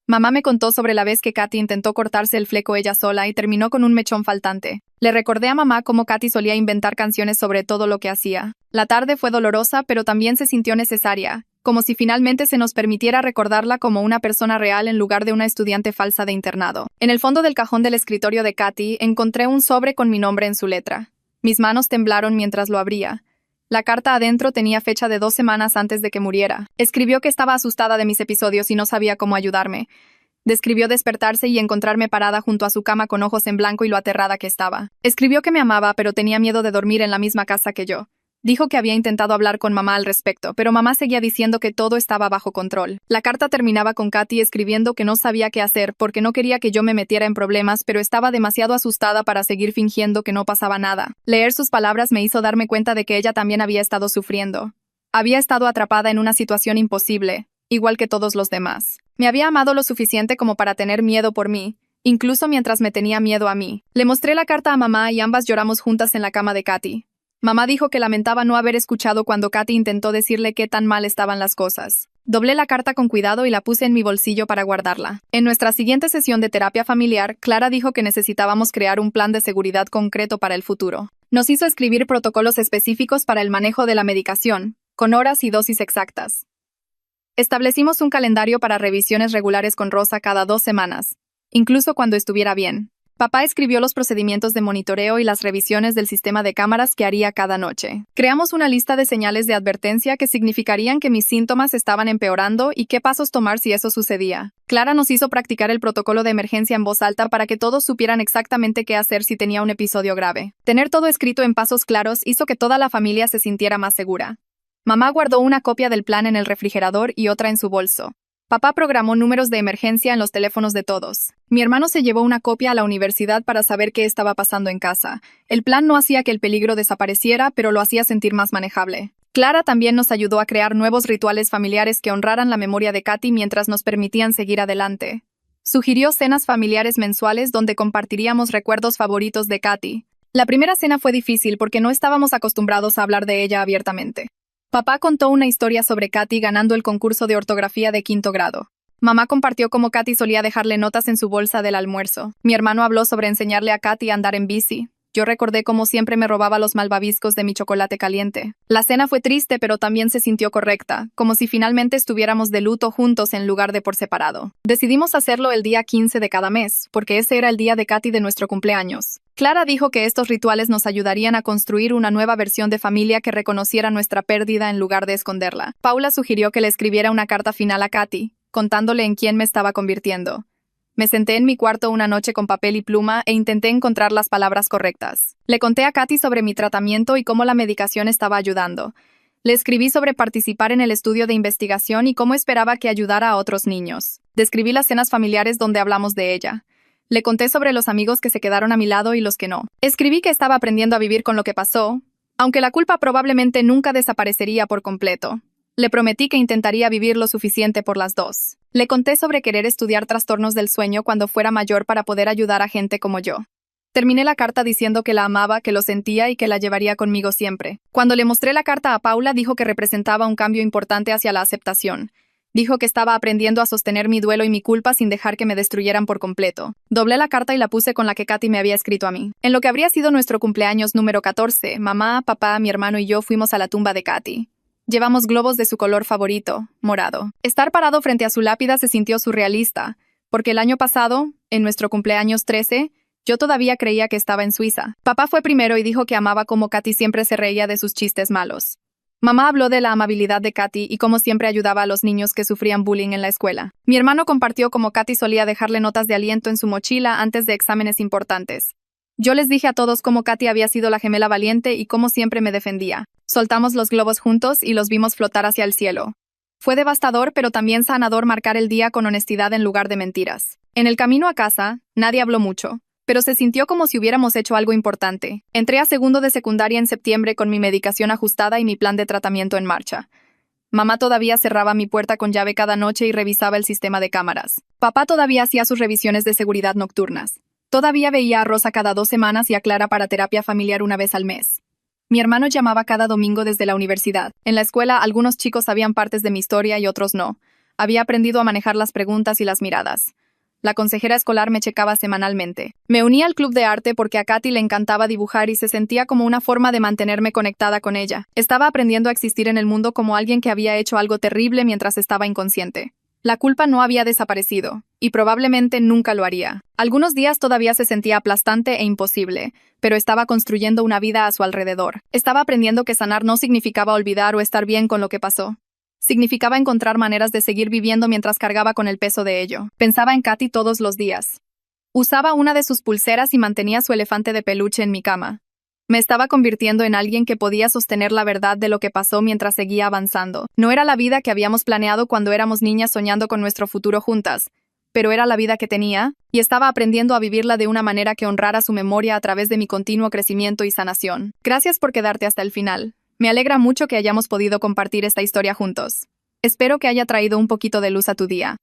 Mamá me contó sobre la vez que Katy intentó cortarse el fleco ella sola y terminó con un mechón faltante. Le recordé a mamá cómo Katy solía inventar canciones sobre todo lo que hacía. La tarde fue dolorosa, pero también se sintió necesaria, como si finalmente se nos permitiera recordarla como una persona real en lugar de una estudiante falsa de internado. En el fondo del cajón del escritorio de Katy encontré un sobre con mi nombre en su letra. Mis manos temblaron mientras lo abría. La carta adentro tenía fecha de 2 semanas antes de que muriera. Escribió que estaba asustada de mis episodios y no sabía cómo ayudarme. Describió despertarse y encontrarme parada junto a su cama con ojos en blanco y lo aterrada que estaba. Escribió que me amaba, pero tenía miedo de dormir en la misma casa que yo. Dijo que había intentado hablar con mamá al respecto, pero mamá seguía diciendo que todo estaba bajo control. La carta terminaba con Katy escribiendo que no sabía qué hacer porque no quería que yo me metiera en problemas, pero estaba demasiado asustada para seguir fingiendo que no pasaba nada. Leer sus palabras me hizo darme cuenta de que ella también había estado sufriendo. Había estado atrapada en una situación imposible, igual que todos los demás. Me había amado lo suficiente como para tener miedo por mí, incluso mientras me tenía miedo a mí. Le mostré la carta a mamá y ambas lloramos juntas en la cama de Katy. Mamá dijo que lamentaba no haber escuchado cuando Katy intentó decirle qué tan mal estaban las cosas. Doblé la carta con cuidado y la puse en mi bolsillo para guardarla. En nuestra siguiente sesión de terapia familiar, Clara dijo que necesitábamos crear un plan de seguridad concreto para el futuro. Nos hizo escribir protocolos específicos para el manejo de la medicación, con horas y dosis exactas. Establecimos un calendario para revisiones regulares con Rosa cada 2 semanas, incluso cuando estuviera bien. Papá escribió los procedimientos de monitoreo y las revisiones del sistema de cámaras que haría cada noche. Creamos una lista de señales de advertencia que significarían que mis síntomas estaban empeorando y qué pasos tomar si eso sucedía. Clara nos hizo practicar el protocolo de emergencia en voz alta para que todos supieran exactamente qué hacer si tenía un episodio grave. Tener todo escrito en pasos claros hizo que toda la familia se sintiera más segura. Mamá guardó una copia del plan en el refrigerador y otra en su bolso. Papá programó números de emergencia en los teléfonos de todos. Mi hermano se llevó una copia a la universidad para saber qué estaba pasando en casa. El plan no hacía que el peligro desapareciera, pero lo hacía sentir más manejable. Clara también nos ayudó a crear nuevos rituales familiares que honraran la memoria de Katy mientras nos permitían seguir adelante. Sugirió cenas familiares mensuales donde compartiríamos recuerdos favoritos de Katy. La primera cena fue difícil porque no estábamos acostumbrados a hablar de ella abiertamente. Papá contó una historia sobre Katy ganando el concurso de ortografía de 5º grado. Mamá compartió cómo Katy solía dejarle notas en su bolsa del almuerzo. Mi hermano habló sobre enseñarle a Katy a andar en bici. Yo recordé cómo siempre me robaba los malvaviscos de mi chocolate caliente. La cena fue triste, pero también se sintió correcta, como si finalmente estuviéramos de luto juntos en lugar de por separado. Decidimos hacerlo el día 15 de cada mes, porque ese era el día de Katy de nuestro cumpleaños. Clara dijo que estos rituales nos ayudarían a construir una nueva versión de familia que reconociera nuestra pérdida en lugar de esconderla. Paula sugirió que le escribiera una carta final a Katy, contándole en quién me estaba convirtiendo. Me senté en mi cuarto una noche con papel y pluma e intenté encontrar las palabras correctas. Le conté a Katy sobre mi tratamiento y cómo la medicación estaba ayudando. Le escribí sobre participar en el estudio de investigación y cómo esperaba que ayudara a otros niños. Describí las cenas familiares donde hablamos de ella. Le conté sobre los amigos que se quedaron a mi lado y los que no. Escribí que estaba aprendiendo a vivir con lo que pasó, aunque la culpa probablemente nunca desaparecería por completo. Le prometí que intentaría vivir lo suficiente por las dos. Le conté sobre querer estudiar trastornos del sueño cuando fuera mayor para poder ayudar a gente como yo. Terminé la carta diciendo que la amaba, que lo sentía y que la llevaría conmigo siempre. Cuando le mostré la carta a Paula, dijo que representaba un cambio importante hacia la aceptación. Dijo que estaba aprendiendo a sostener mi duelo y mi culpa sin dejar que me destruyeran por completo. Doblé la carta y la puse con la que Katy me había escrito a mí. En lo que habría sido nuestro cumpleaños número 14, mamá, papá, mi hermano y yo fuimos a la tumba de Katy. Llevamos globos de su color favorito, morado. Estar parado frente a su lápida se sintió surrealista, porque el año pasado, en nuestro cumpleaños 13, yo todavía creía que estaba en Suiza. Papá fue primero y dijo que amaba cómo Katy siempre se reía de sus chistes malos. Mamá habló de la amabilidad de Katy y cómo siempre ayudaba a los niños que sufrían bullying en la escuela. Mi hermano compartió cómo Katy solía dejarle notas de aliento en su mochila antes de exámenes importantes. Yo les dije a todos cómo Katy había sido la gemela valiente y cómo siempre me defendía. Soltamos los globos juntos y los vimos flotar hacia el cielo. Fue devastador, pero también sanador marcar el día con honestidad en lugar de mentiras. En el camino a casa, nadie habló mucho, pero se sintió como si hubiéramos hecho algo importante. Entré a 2º de secundaria en septiembre con mi medicación ajustada y mi plan de tratamiento en marcha. Mamá todavía cerraba mi puerta con llave cada noche y revisaba el sistema de cámaras. Papá todavía hacía sus revisiones de seguridad nocturnas. Todavía veía a Rosa cada 2 semanas y a Clara para terapia familiar una vez al mes. Mi hermano llamaba cada domingo desde la universidad. En la escuela, algunos chicos sabían partes de mi historia y otros no. Había aprendido a manejar las preguntas y las miradas. La consejera escolar me checaba semanalmente. Me uní al club de arte porque a Katy le encantaba dibujar y se sentía como una forma de mantenerme conectada con ella. Estaba aprendiendo a existir en el mundo como alguien que había hecho algo terrible mientras estaba inconsciente. La culpa no había desaparecido, y probablemente nunca lo haría. Algunos días todavía se sentía aplastante e imposible, pero estaba construyendo una vida a su alrededor. Estaba aprendiendo que sanar no significaba olvidar o estar bien con lo que pasó. Significaba encontrar maneras de seguir viviendo mientras cargaba con el peso de ello. Pensaba en Katy todos los días. Usaba una de sus pulseras y mantenía su elefante de peluche en mi cama. Me estaba convirtiendo en alguien que podía sostener la verdad de lo que pasó mientras seguía avanzando. No era la vida que habíamos planeado cuando éramos niñas soñando con nuestro futuro juntas, pero era la vida que tenía, y estaba aprendiendo a vivirla de una manera que honrara su memoria a través de mi continuo crecimiento y sanación. Gracias por quedarte hasta el final. Me alegra mucho que hayamos podido compartir esta historia juntos. Espero que haya traído un poquito de luz a tu día.